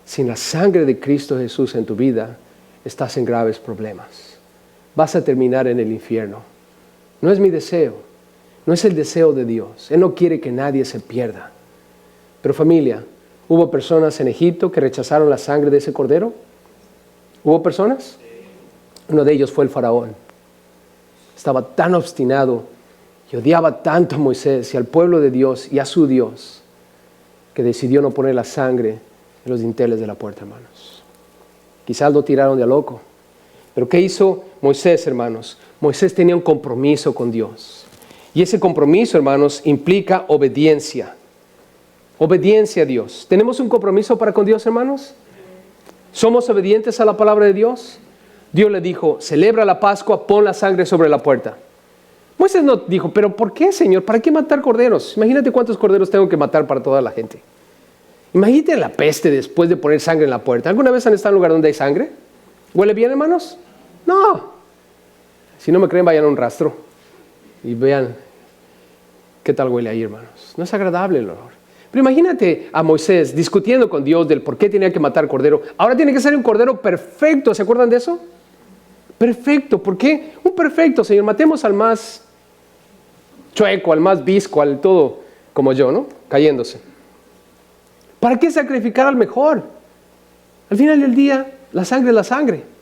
sin la sangre de Cristo Jesús en tu vida, estás en graves problemas. Vas a terminar en el infierno. No es mi deseo, no es el deseo de Dios. Él no quiere que nadie se pierda. Pero familia, ¿hubo personas en Egipto que rechazaron la sangre de ese cordero? ¿Hubo personas? Uno de ellos fue el faraón. Estaba tan obstinado y odiaba tanto a Moisés y al pueblo de Dios y a su Dios, que decidió no poner la sangre en los dinteles de la puerta, hermanos. Quizás lo tiraron de a loco. Pero ¿qué hizo Moisés, hermanos? Moisés tenía un compromiso con Dios. Y ese compromiso, hermanos, implica obediencia. Obediencia a Dios. ¿Tenemos un compromiso para con Dios, hermanos? ¿Somos obedientes a la palabra de Dios? Dios le dijo, celebra la Pascua, pon la sangre sobre la puerta. Moisés no dijo, pero ¿por qué, Señor? ¿Para qué matar corderos? Imagínate cuántos corderos tengo que matar para toda la gente. Imagínate la peste después de poner sangre en la puerta. ¿Alguna vez han estado en un lugar donde hay sangre? ¿Huele bien, hermanos? No. Si no me creen, vayan a un rastro y vean qué tal huele ahí, hermanos. No es agradable el olor. Pero imagínate a Moisés discutiendo con Dios del por qué tenía que matar cordero. Ahora tiene que ser un cordero perfecto. ¿Se acuerdan de eso? Perfecto. ¿Por qué? Un perfecto, Señor. Matemos al más chueco, al más visco, al todo como yo, ¿no? Cayéndose. ¿Para qué sacrificar al mejor? Al final del día, la sangre es la sangre.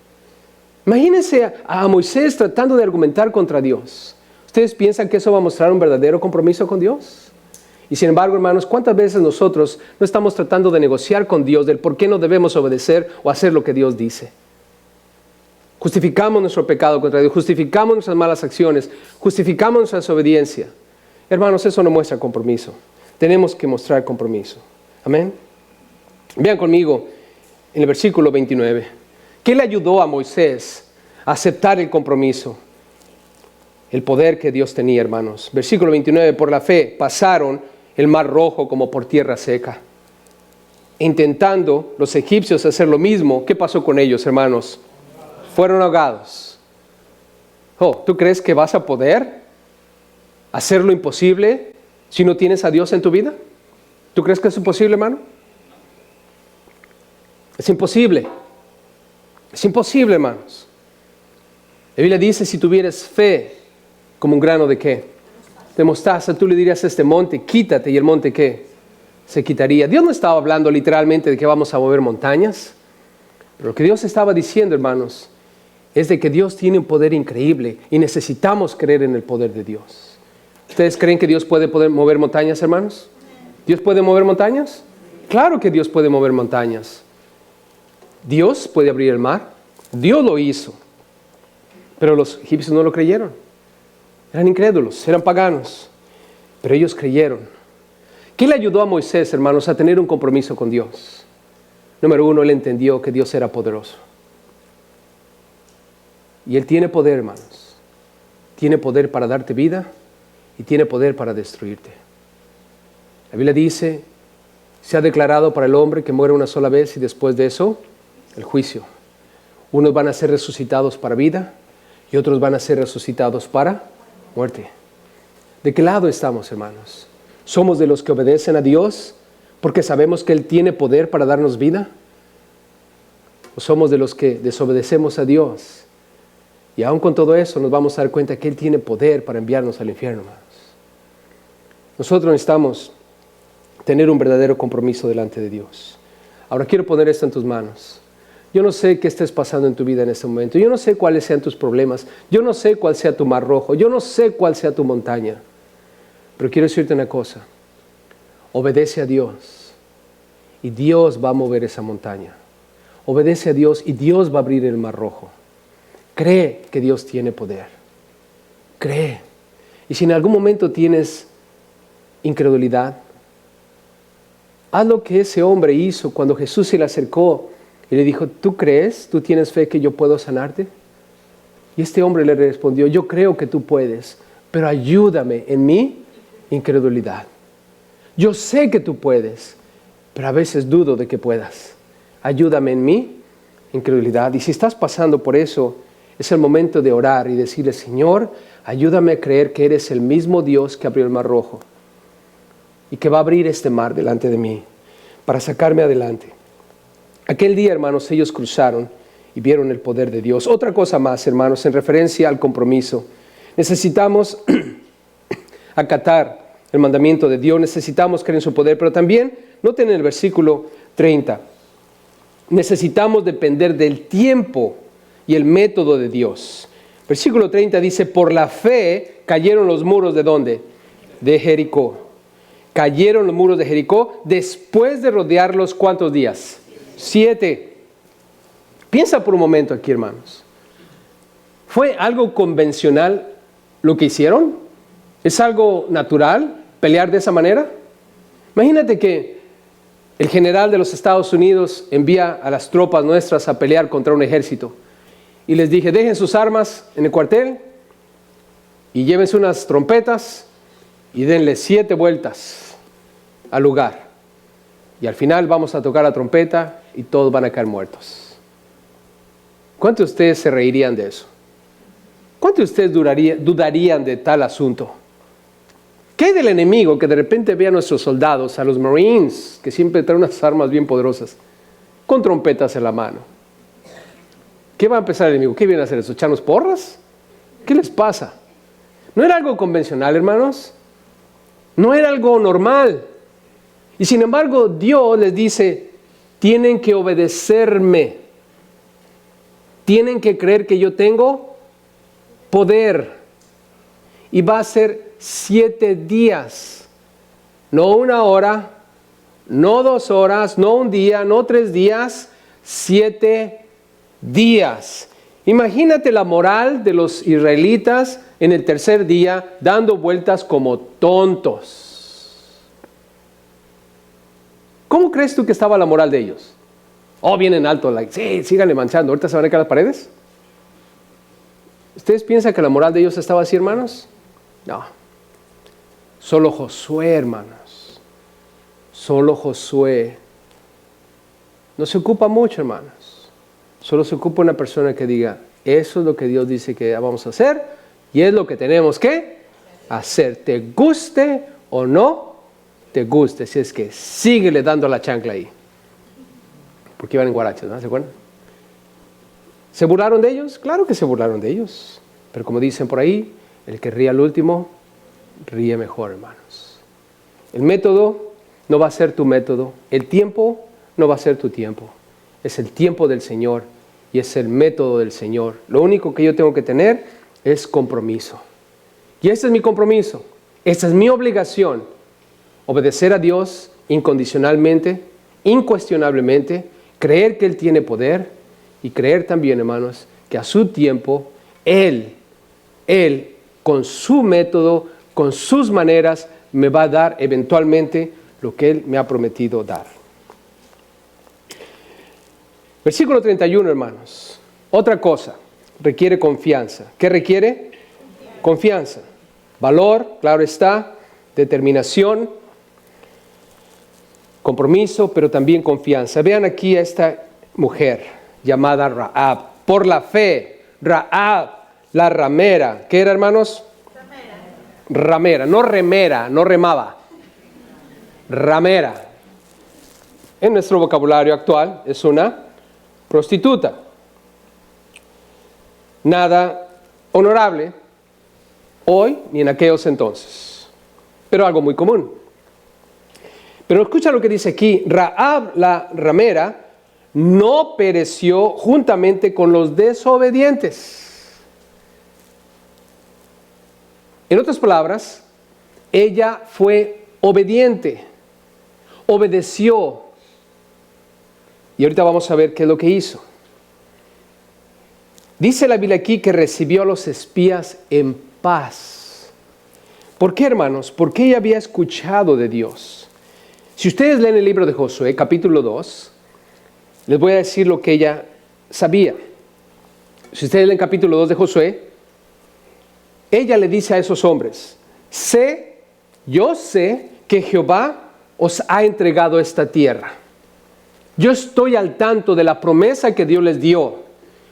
Imagínense a Moisés tratando de argumentar contra Dios. ¿Ustedes piensan que eso va a mostrar un verdadero compromiso con Dios? Y sin embargo, hermanos, ¿cuántas veces nosotros no estamos tratando de negociar con Dios del por qué no debemos obedecer o hacer lo que Dios dice? Justificamos nuestro pecado contra Dios, justificamos nuestras malas acciones, justificamos nuestra desobediencia. Hermanos, eso no muestra compromiso. Tenemos que mostrar compromiso. Amén. Vean conmigo en el versículo 29. ¿Qué le ayudó a Moisés a aceptar el compromiso? El poder que Dios tenía, hermanos. Versículo 29. Por la fe pasaron el mar rojo como por tierra seca. Intentando los egipcios hacer lo mismo, ¿qué pasó con ellos, hermanos? Fueron ahogados. Oh, ¿tú crees que vas a poder hacer lo imposible si no tienes a Dios en tu vida? ¿Tú crees que es imposible, hermano? Es imposible. Es imposible, hermanos. La Biblia dice, si tuvieras fe como un grano de ¿qué? De mostaza, tú le dirías a este monte, quítate, y el monte ¿qué? Se quitaría. Dios no estaba hablando literalmente de que vamos a mover montañas, pero lo que Dios estaba diciendo, hermanos, es de que Dios tiene un poder increíble y necesitamos creer en el poder de Dios. ¿Ustedes creen que Dios puede mover montañas, hermanos? ¿Dios puede mover montañas? Claro que Dios puede mover montañas. Dios puede abrir el mar. Dios lo hizo. Pero los egipcios no lo creyeron. Eran incrédulos, eran paganos. Pero ellos creyeron. ¿Qué le ayudó a Moisés, hermanos, a tener un compromiso con Dios? Número uno, él entendió que Dios era poderoso. Y Él tiene poder, hermanos. Tiene poder para darte vida y tiene poder para destruirte. La Biblia dice, se ha declarado para el hombre que muere una sola vez y después de eso, el juicio. Unos van a ser resucitados para vida y otros van a ser resucitados para muerte. ¿De qué lado estamos, hermanos? ¿Somos de los que obedecen a Dios porque sabemos que Él tiene poder para darnos vida? ¿O somos de los que desobedecemos a Dios? Y aún con todo eso nos vamos a dar cuenta que Él tiene poder para enviarnos al infierno, hermanos. Nosotros necesitamos tener un verdadero compromiso delante de Dios. Ahora quiero poner esto en tus manos. Yo no sé qué estés pasando en tu vida en este momento. Yo no sé cuáles sean tus problemas. Yo no sé cuál sea tu mar rojo. Yo no sé cuál sea tu montaña. Pero quiero decirte una cosa. Obedece a Dios y Dios va a mover esa montaña. Obedece a Dios y Dios va a abrir el mar rojo. Cree que Dios tiene poder. Cree. Y si en algún momento tienes incredulidad, haz lo que ese hombre hizo cuando Jesús se le acercó y le dijo, ¿tú crees? ¿Tú tienes fe que yo puedo sanarte? Y este hombre le respondió, yo creo que tú puedes, pero ayúdame en mi incredulidad. Yo sé que tú puedes, pero a veces dudo de que puedas. Ayúdame en mi incredulidad. Y si estás pasando por eso, es el momento de orar y decirle, Señor, ayúdame a creer que eres el mismo Dios que abrió el mar rojo y que va a abrir este mar delante de mí para sacarme adelante. Aquel día, hermanos, ellos cruzaron y vieron el poder de Dios. Otra cosa más, hermanos, en referencia al compromiso. Necesitamos acatar el mandamiento de Dios, necesitamos creer en su poder, pero también, noten en el versículo 30, necesitamos depender del tiempo y el método de Dios. Versículo 30 dice, por la fe cayeron los muros ¿de dónde? De Jericó. Cayeron los muros de Jericó después de rodearlos, ¿cuántos días? 7. Piensa por un momento aquí, hermanos. ¿Fue algo convencional lo que hicieron? ¿Es algo natural pelear de esa manera? Imagínate que el general de los Estados Unidos envía a las tropas nuestras a pelear contra un ejército. Y les dije, dejen sus armas en el cuartel y llévense unas trompetas y denle 7 vueltas al lugar. Y al final vamos a tocar la trompeta y todos van a caer muertos. ¿Cuántos de ustedes se reirían de eso? ¿Cuántos de ustedes dudarían de tal asunto? ¿Qué hay del enemigo que de repente ve a nuestros soldados, a los Marines, que siempre traen unas armas bien poderosas, con trompetas en la mano? ¿Qué va a empezar el enemigo? ¿Qué viene a hacer eso? ¿Echarnos porras? ¿Qué les pasa? ¿No era algo convencional, hermanos? No era algo normal. Y sin embargo, Dios les dice, tienen que obedecerme. Tienen que creer que yo tengo poder. Y va a ser 7 días. No 1 hora, no 2 horas, no 1 día, no 3 días, 7 días. Imagínate la moral de los israelitas en el tercer día dando vueltas como tontos. ¿Cómo crees tú que estaba la moral de ellos? Oh, vienen alto, sí, síganle manchando, ahorita se van a caer las paredes. ¿Ustedes piensan que la moral de ellos estaba así, hermanos? No. Solo Josué, hermanos. Solo Josué. No se ocupa mucho, hermanos. Solo se ocupa una persona que diga, Eso es lo que Dios dice que vamos a hacer y es lo que tenemos que hacer. Te guste o no te guste. Si es que síguele dando la chancla ahí. Porque iban en guarachas, ¿no? ¿Se acuerdan? ¿Se burlaron de ellos? Claro que se burlaron de ellos. Pero como dicen por ahí, el que ríe al último, ríe mejor, hermanos. El método no va a ser tu método. El tiempo no va a ser tu tiempo. Es el tiempo del Señor y es el método del Señor. Lo único que yo tengo que tener es compromiso. Y ese es mi compromiso. Esta es mi obligación. Obedecer a Dios incondicionalmente, incuestionablemente, creer que Él tiene poder y creer también, hermanos, que a su tiempo, Él, con su método, con sus maneras, me va a dar eventualmente lo que Él me ha prometido dar. Versículo 31, hermanos. Otra cosa, requiere confianza. ¿Qué requiere? Confianza. Valor, claro está, determinación, compromiso, pero también confianza. Vean aquí a esta mujer llamada Rahab. Por la fe, Rahab, la ramera. ¿Qué era, hermanos? Ramera, no remera, no remaba. Ramera. En nuestro vocabulario actual es una prostituta. Nada honorable hoy ni en aquellos entonces, pero algo muy común. Pero escucha lo que dice aquí: Rahab la ramera no pereció juntamente con los desobedientes. En otras palabras, ella fue obediente, obedeció. Y ahorita vamos a ver qué es lo que hizo. Dice la Biblia aquí que recibió a los espías en paz. ¿Por qué, hermanos? Porque ella había escuchado de Dios. Si ustedes leen el libro de Josué, capítulo 2, les voy a decir lo que ella sabía. Si ustedes leen capítulo 2 de Josué, ella le dice a esos hombres: yo sé que Jehová os ha entregado esta tierra. Yo estoy al tanto de la promesa que Dios les dio,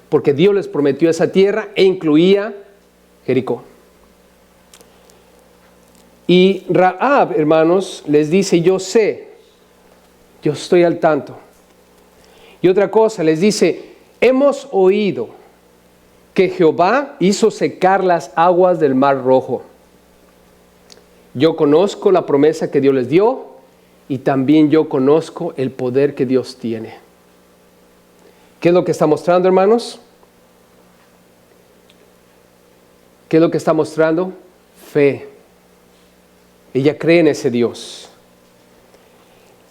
porque Dios les prometió esa tierra e incluía Jericó. Y Rahab, hermanos, les dice: yo sé, yo estoy al tanto. Y otra cosa, les dice: hemos oído que Jehová hizo secar las aguas del Mar Rojo. Yo conozco la promesa que Dios les dio y también yo conozco el poder que Dios tiene. ¿Qué es lo que está mostrando, hermanos? ¿Qué es lo que está mostrando? Fe. Ella cree en ese Dios.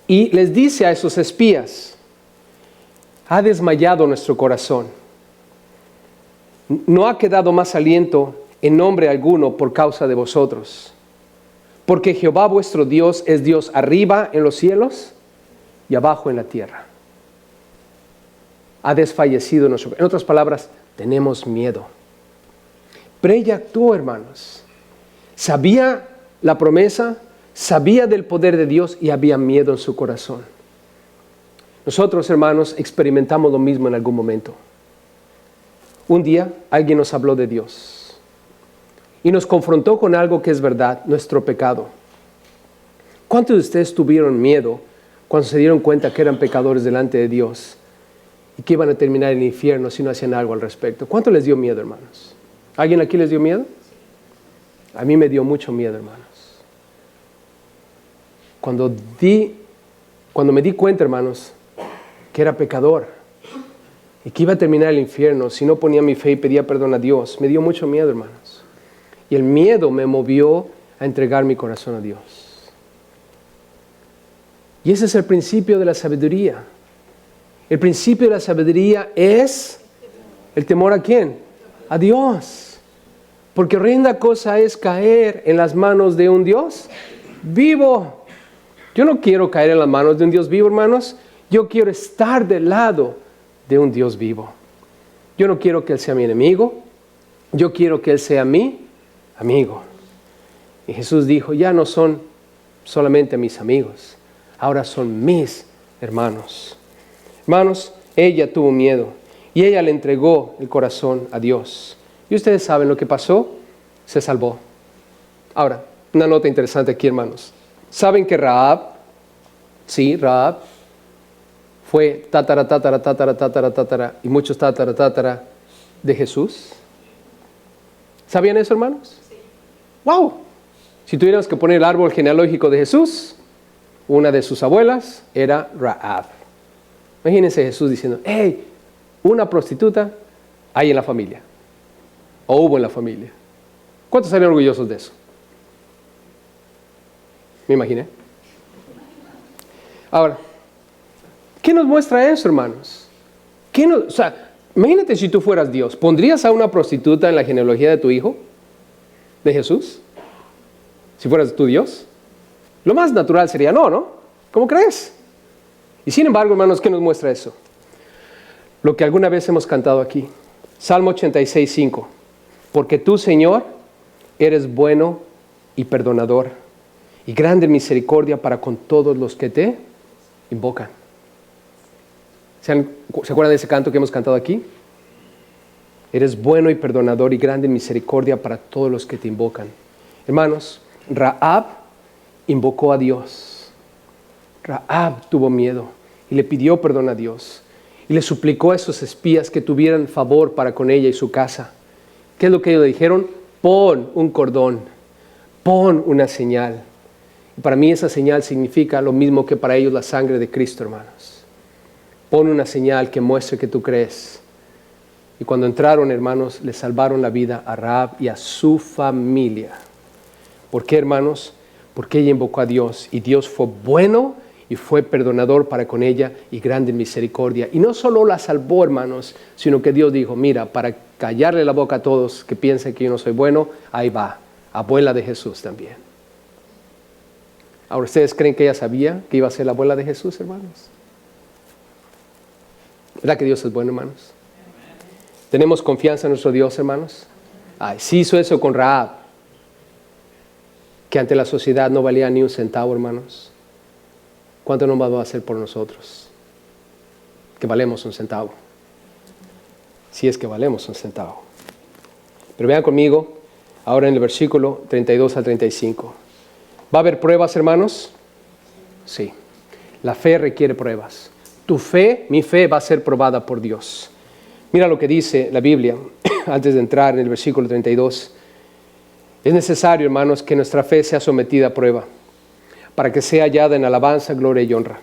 Y les dice a esos espías: ha desmayado nuestro corazón. No ha quedado más aliento en nombre alguno por causa de vosotros. Porque Jehová vuestro Dios es Dios arriba en los cielos y abajo en la tierra. Ha desfallecido nuestro. En otras palabras, tenemos miedo. Pero ella actuó, hermanos. Sabía la promesa, sabía del poder de Dios y había miedo en su corazón. Nosotros, hermanos, experimentamos lo mismo en algún momento. Un día alguien nos habló de Dios y nos confrontó con algo que es verdad, nuestro pecado. ¿Cuántos de ustedes tuvieron miedo cuando se dieron cuenta que eran pecadores delante de Dios y que iban a terminar en el infierno si no hacían algo al respecto? ¿Cuánto les dio miedo, hermanos? ¿Alguien aquí les dio miedo? A mí me dio mucho miedo, hermanos. Cuando me di cuenta, hermanos, que era pecador y que iba a terminar el infierno si no ponía mi fe y pedía perdón a Dios, me dio mucho miedo, hermanos. Y el miedo me movió a entregar mi corazón a Dios. Y ese es el principio de la sabiduría. El principio de la sabiduría es el temor ¿a quién? A Dios. Porque horrenda cosa es caer en las manos de un Dios vivo. Yo no quiero caer en las manos de un Dios vivo, hermanos. Yo quiero estar del lado de un Dios vivo. Yo no quiero que Él sea mi enemigo. Yo quiero que Él sea mi amigo. Y Jesús dijo: ya no son solamente mis amigos, ahora son mis hermanos. Hermanos, ella tuvo miedo. y ella le entregó el corazón a Dios. Y ustedes saben lo que pasó, se salvó. Ahora, una nota interesante aquí, hermanos. ¿Saben que Rahab, sí, Rahab, fue tatara y muchos tatara de Jesús? ¿Sabían eso, hermanos? Sí. ¡Wow! Si tuviéramos que poner el árbol genealógico de Jesús, una de sus abuelas era Rahab. Imagínense Jesús diciendo, hey, una prostituta hay en la familia, o hubo en la familia. ¿Cuántos salen orgullosos de eso? Me imaginé. Ahora, ¿qué nos muestra eso, hermanos? Imagínate si tú fueras Dios. ¿Pondrías a una prostituta en la genealogía de tu hijo? ¿De Jesús? Si fueras tú Dios. Lo más natural sería no. ¿Cómo crees? Y sin embargo, hermanos, ¿qué nos muestra eso? Lo que alguna vez hemos cantado aquí. Salmo 86:5. Porque tú, Señor, eres bueno y perdonador, y grande en misericordia para con todos los que te invocan. ¿Se acuerdan de ese canto que hemos cantado aquí? Eres bueno y perdonador y grande en misericordia para todos los que te invocan. Hermanos, Rahab invocó a Dios. Rahab tuvo miedo y le pidió perdón a Dios. Y le suplicó a esos espías que tuvieran favor para con ella y su casa. ¿Qué es lo que ellos le dijeron? Pon un cordón, pon una señal. Y para mí esa señal significa lo mismo que para ellos la sangre de Cristo, hermanos. Pon una señal que muestre que tú crees. Y cuando entraron, hermanos, le salvaron la vida a Rahab y a su familia. ¿Por qué, hermanos? Porque ella invocó a Dios y Dios fue bueno y fue perdonador para con ella y grande en misericordia. Y no solo la salvó, hermanos, sino que Dios dijo, mira, para callarle la boca a todos que piensen que yo no soy bueno, ahí va, abuela de Jesús también. Ahora, ¿ustedes creen que ella sabía que iba a ser la abuela de Jesús, hermanos? ¿Verdad que Dios es bueno, hermanos? ¿Tenemos confianza en nuestro Dios, hermanos? Sí hizo eso con Rahab, que ante la sociedad no valía ni un centavo, hermanos. ¿Cuánto no va a hacer por nosotros? Que valemos un centavo. Si es que valemos un centavo. Pero vean conmigo, ahora en el versículo 32 al 35. ¿Va a haber pruebas, hermanos? Sí. La fe requiere pruebas. Tu fe, mi fe, va a ser probada por Dios. Mira lo que dice la Biblia antes de entrar en el versículo 32. Es necesario, hermanos, que nuestra fe sea sometida a prueba, para que sea hallada en alabanza, gloria y honra.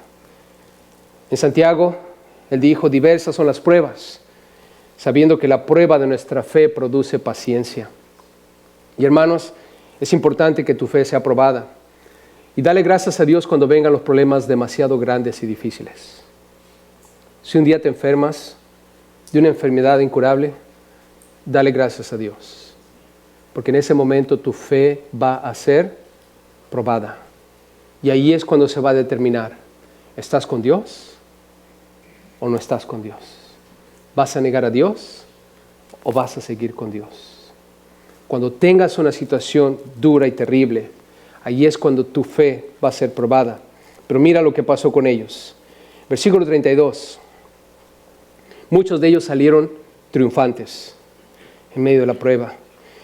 En Santiago, él dijo, diversas son las pruebas, sabiendo que la prueba de nuestra fe produce paciencia. Y hermanos, es importante que tu fe sea probada. Y dale gracias a Dios cuando vengan los problemas demasiado grandes y difíciles. Si un día te enfermas de una enfermedad incurable, dale gracias a Dios. Porque en ese momento tu fe va a ser probada. Y ahí es cuando se va a determinar, ¿estás con Dios o no estás con Dios? ¿Vas a negar a Dios o vas a seguir con Dios? Cuando tengas una situación dura y terrible, ahí es cuando tu fe va a ser probada. Pero mira lo que pasó con ellos. Versículo 32. Muchos de ellos salieron triunfantes en medio de la prueba.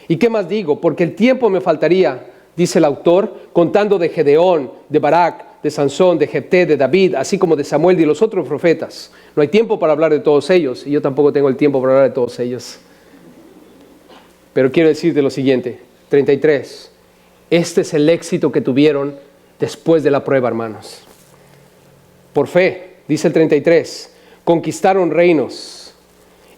¿Y qué más digo? Porque el tiempo me faltaría, dice el autor, contando de Gedeón, de Barak, de Sansón, de Jefté, de David, así como de Samuel y de los otros profetas. No hay tiempo para hablar de todos ellos, y yo tampoco tengo el tiempo para hablar de todos ellos. Pero quiero decirte lo siguiente, 33. Este es el éxito que tuvieron después de la prueba, hermanos. Por fe, dice el 33, conquistaron reinos,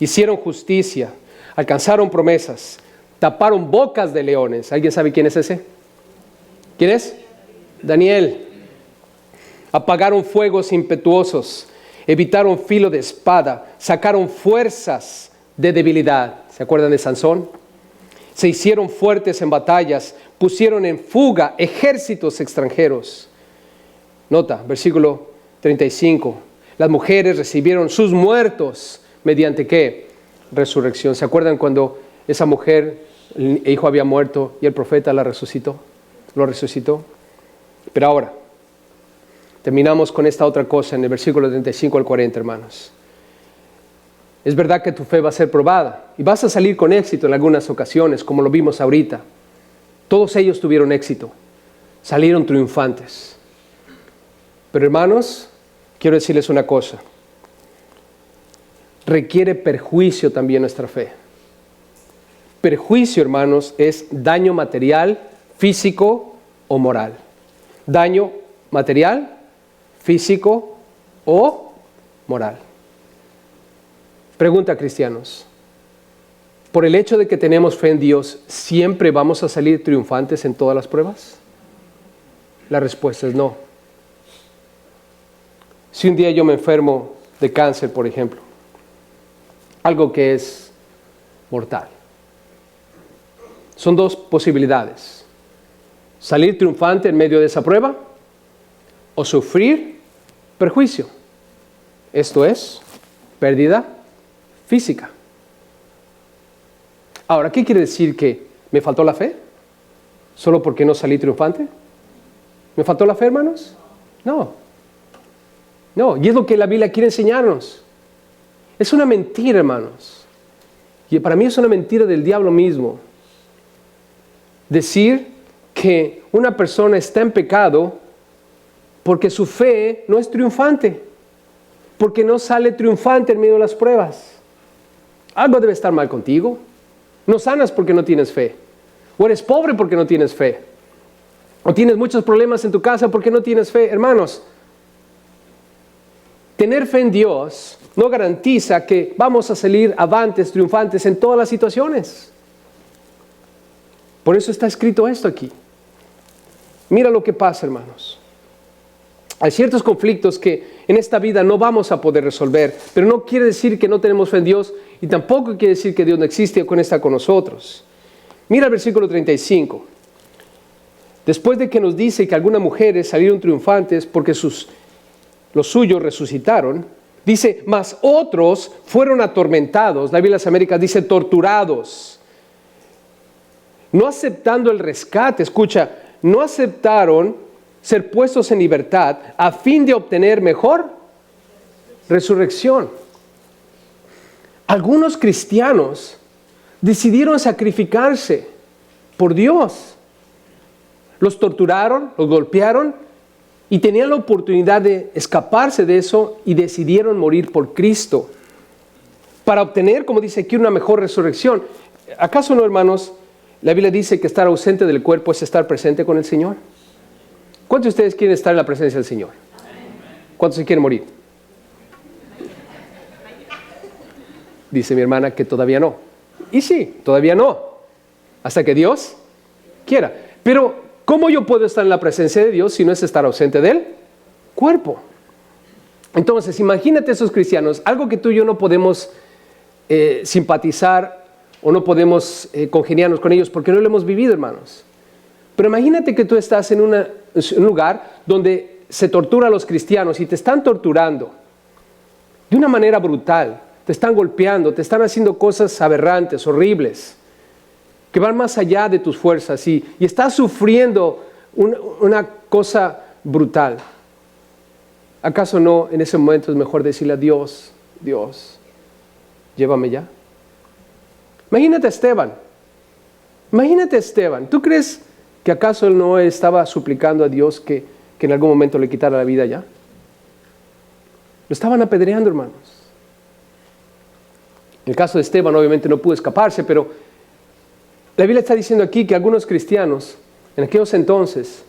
hicieron justicia, alcanzaron promesas, taparon bocas de leones. ¿Alguien sabe quién es ese? ¿Quién es? Daniel. Apagaron fuegos impetuosos, evitaron filo de espada, sacaron fuerzas de debilidad. ¿Se acuerdan de Sansón? Se hicieron fuertes en batallas, pusieron en fuga ejércitos extranjeros. Nota, versículo 35. Las mujeres recibieron sus muertos mediante ¿qué? Resurrección. ¿Se acuerdan cuando esa mujer, el hijo había muerto y el profeta la resucitó? Lo resucitó. Pero ahora, terminamos con esta otra cosa en el versículo 35 al 40, hermanos. Es verdad que tu fe va a ser probada y vas a salir con éxito en algunas ocasiones, como lo vimos ahorita. Todos ellos tuvieron éxito, salieron triunfantes. Pero hermanos, quiero decirles una cosa. Requiere perjuicio también nuestra fe. Perjuicio, hermanos, es daño material, físico o moral. Daño material, físico o moral. Pregunta, cristianos. ¿Por el hecho de que tenemos fe en Dios, siempre vamos a salir triunfantes en todas las pruebas? La respuesta es no. Si un día yo me enfermo de cáncer, por ejemplo, algo que es mortal, son dos posibilidades: salir triunfante en medio de esa prueba o sufrir perjuicio. Esto es pérdida física. Ahora, ¿qué quiere decir? ¿Que me faltó la fe? ¿Solo porque no salí triunfante? ¿Me faltó la fe, hermanos? No. No, y es lo que la Biblia quiere enseñarnos. Es una mentira, hermanos. Y para mí es una mentira del diablo mismo. Decir que una persona está en pecado porque su fe no es triunfante, porque no sale triunfante en medio de las pruebas. Algo debe estar mal contigo. No sanas porque no tienes fe. O eres pobre porque no tienes fe. O tienes muchos problemas en tu casa porque no tienes fe. Hermanos, tener fe en Dios no garantiza que vamos a salir avantes, triunfantes en todas las situaciones. Por eso está escrito esto aquí. Mira lo que pasa, hermanos. Hay ciertos conflictos que en esta vida no vamos a poder resolver, pero no quiere decir que no tenemos fe en Dios y tampoco quiere decir que Dios no existe o que no está con nosotros. Mira el versículo 35. Después de que nos dice que algunas mujeres salieron triunfantes porque los suyos resucitaron, dice, mas otros fueron atormentados. La Biblia de las Américas dice torturados, no aceptando el rescate. Escucha, no aceptaron ser puestos en libertad a fin de obtener mejor resurrección. Algunos cristianos decidieron sacrificarse por Dios. Los torturaron, los golpearon y tenían la oportunidad de escaparse de eso y decidieron morir por Cristo para obtener, como dice aquí, una mejor resurrección. ¿Acaso no, hermanos? La Biblia dice que estar ausente del cuerpo es estar presente con el Señor. ¿Cuántos de ustedes quieren estar en la presencia del Señor? ¿Cuántos se quieren morir? Dice mi hermana que todavía no. Y sí, todavía no. Hasta que Dios quiera. Pero, ¿cómo yo puedo estar en la presencia de Dios si no es estar ausente del cuerpo? Entonces, imagínate esos cristianos, algo que tú y yo no podemos simpatizar o no podemos congeniarnos con ellos porque no lo hemos vivido, hermanos. Pero imagínate que tú estás en un lugar donde se tortura a los cristianos y te están torturando de una manera brutal. Te están golpeando, te están haciendo cosas aberrantes, horribles, que van más allá de tus fuerzas y estás sufriendo una cosa brutal. ¿Acaso no en ese momento es mejor decirle a Dios, Dios, llévame ya? Imagínate a Esteban. Imagínate a Esteban. ¿Tú crees que acaso él no estaba suplicando a Dios que en algún momento le quitara la vida ya? Lo estaban apedreando, hermanos. En el caso de Esteban obviamente no pudo escaparse, pero la Biblia está diciendo aquí que algunos cristianos en aquellos entonces,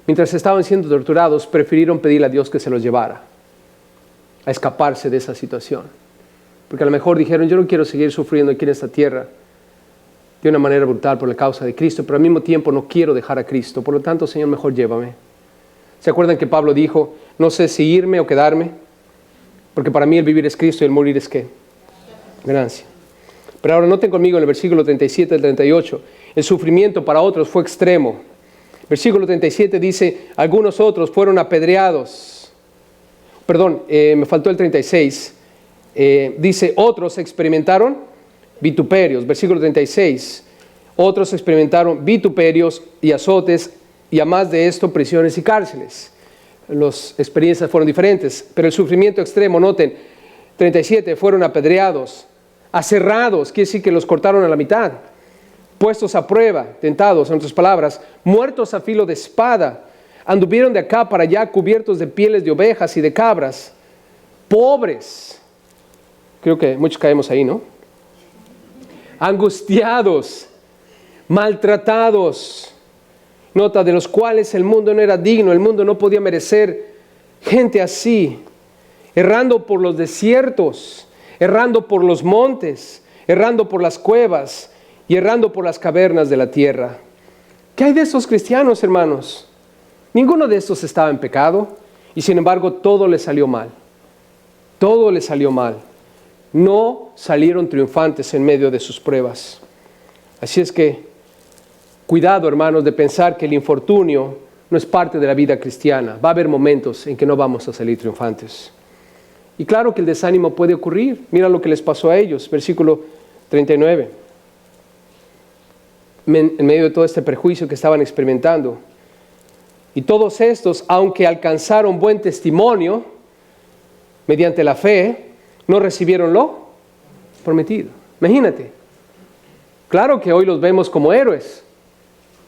mientras estaban siendo torturados, prefirieron pedirle a Dios que se los llevara a escaparse de esa situación. Porque a lo mejor dijeron, yo no quiero seguir sufriendo aquí en esta tierra de una manera brutal por la causa de Cristo, pero al mismo tiempo no quiero dejar a Cristo. Por lo tanto, Señor, mejor llévame. ¿Se acuerdan que Pablo dijo, no sé si irme o quedarme? Porque para mí el vivir es Cristo y el morir es ¿qué? Ganancia. Pero ahora noten conmigo en el versículo 37 al 38, el sufrimiento para otros fue extremo. Versículo 37 dice, algunos otros fueron apedreados. Perdón, me faltó el 36. Dice, otros experimentaron vituperios. Versículo 36, otros experimentaron vituperios y azotes y a más de esto prisiones y cárceles. Las experiencias fueron diferentes, pero el sufrimiento extremo, noten, 37, fueron apedreados, aserrados, quiere decir que los cortaron a la mitad, puestos a prueba, tentados, en otras palabras, muertos a filo de espada, anduvieron de acá para allá cubiertos de pieles de ovejas y de cabras, pobres, creo que muchos caemos ahí, ¿no? Angustiados, maltratados, nota, de los cuales el mundo no era digno, el mundo no podía merecer gente así, errando por los desiertos, errando por los montes, errando por las cuevas y errando por las cavernas de la tierra. ¿Qué hay de esos cristianos, hermanos? Ninguno de estos estaba en pecado y sin embargo todo les salió mal. Todo les salió mal. No salieron triunfantes en medio de sus pruebas. Así es que, cuidado, hermanos, de pensar que el infortunio no es parte de la vida cristiana. Va a haber momentos en que no vamos a salir triunfantes. Y claro que el desánimo puede ocurrir. Mira lo que les pasó a ellos, versículo 39. En medio de todo este perjuicio que estaban experimentando. Y todos estos, aunque alcanzaron buen testimonio, mediante la fe, no recibieron lo prometido. Imagínate. Claro que hoy los vemos como héroes,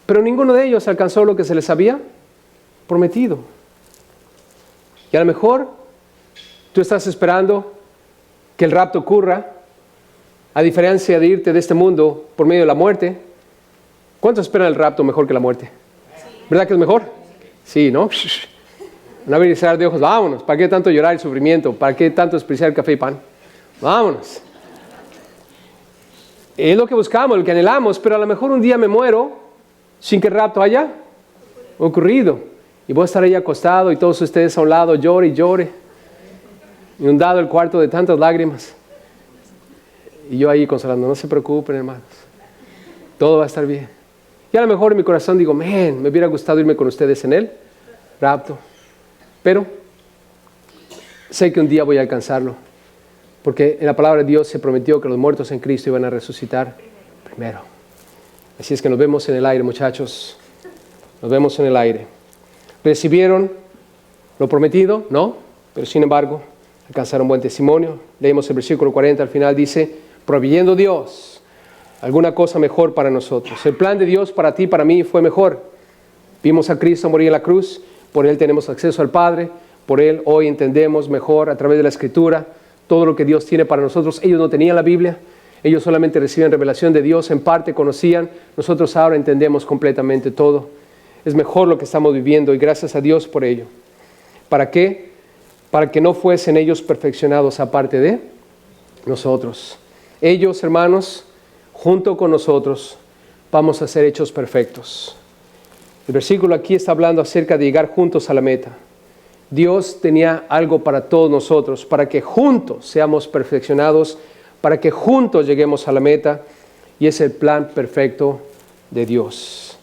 pero ninguno de ellos alcanzó lo que se les había prometido. Y a lo mejor tú estás esperando que el rapto ocurra, a diferencia de irte de este mundo por medio de la muerte. ¿Cuántos esperan el rapto mejor que la muerte? ¿Verdad que es mejor? Sí, ¿no? Un abrir y cerrar de ojos, vámonos. ¿Para qué tanto llorar el sufrimiento? ¿Para qué tanto despreciar el café y pan? Vámonos. Es lo que buscamos, lo que anhelamos, pero a lo mejor un día me muero sin que el rapto haya ocurrido. Y voy a estar ahí acostado y todos ustedes a un lado, llore y llore. Inundado el cuarto de tantas lágrimas. Y yo ahí consolando, no se preocupen, hermanos. Todo va a estar bien. Y a lo mejor en mi corazón digo, me hubiera gustado irme con ustedes en el rapto. Pero sé que un día voy a alcanzarlo, porque en la palabra de Dios se prometió que los muertos en Cristo iban a resucitar primero. Así es que nos vemos en el aire, muchachos. Nos vemos en el aire. ¿Recibieron lo prometido? No, pero sin embargo alcanzaron buen testimonio. Leemos el versículo 40, al final dice, proveyendo Dios alguna cosa mejor para nosotros. El plan de Dios para ti y para mí fue mejor. Vimos a Cristo morir en la cruz. Por Él tenemos acceso al Padre, por Él hoy entendemos mejor a través de la Escritura todo lo que Dios tiene para nosotros. Ellos no tenían la Biblia, ellos solamente recibían revelación de Dios, en parte conocían, nosotros ahora entendemos completamente todo. Es mejor lo que estamos viviendo y gracias a Dios por ello. ¿Para qué? Para que no fuesen ellos perfeccionados aparte de nosotros. Ellos, hermanos, junto con nosotros, vamos a ser hechos perfectos. El versículo aquí está hablando acerca de llegar juntos a la meta. Dios tenía algo para todos nosotros, para que juntos seamos perfeccionados, para que juntos lleguemos a la meta, y es el plan perfecto de Dios.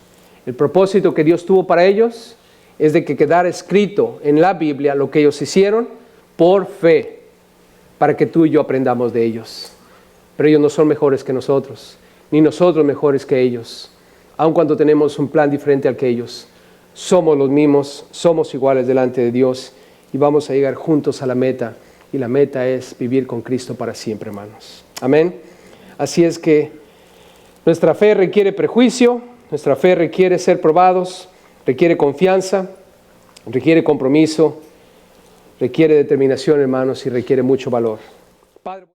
El propósito que Dios tuvo para ellos es de que quedara escrito en la Biblia lo que ellos hicieron por fe, para que tú y yo aprendamos de ellos. Pero ellos no son mejores que nosotros, ni nosotros mejores que ellos. Aun cuando tenemos un plan diferente al que ellos, somos los mismos, somos iguales delante de Dios y vamos a llegar juntos a la meta. Y la meta es vivir con Cristo para siempre, hermanos. Amén. Así es que nuestra fe requiere prejuicio, nuestra fe requiere ser probados, requiere confianza, requiere compromiso, requiere determinación, hermanos, y requiere mucho valor. Padre,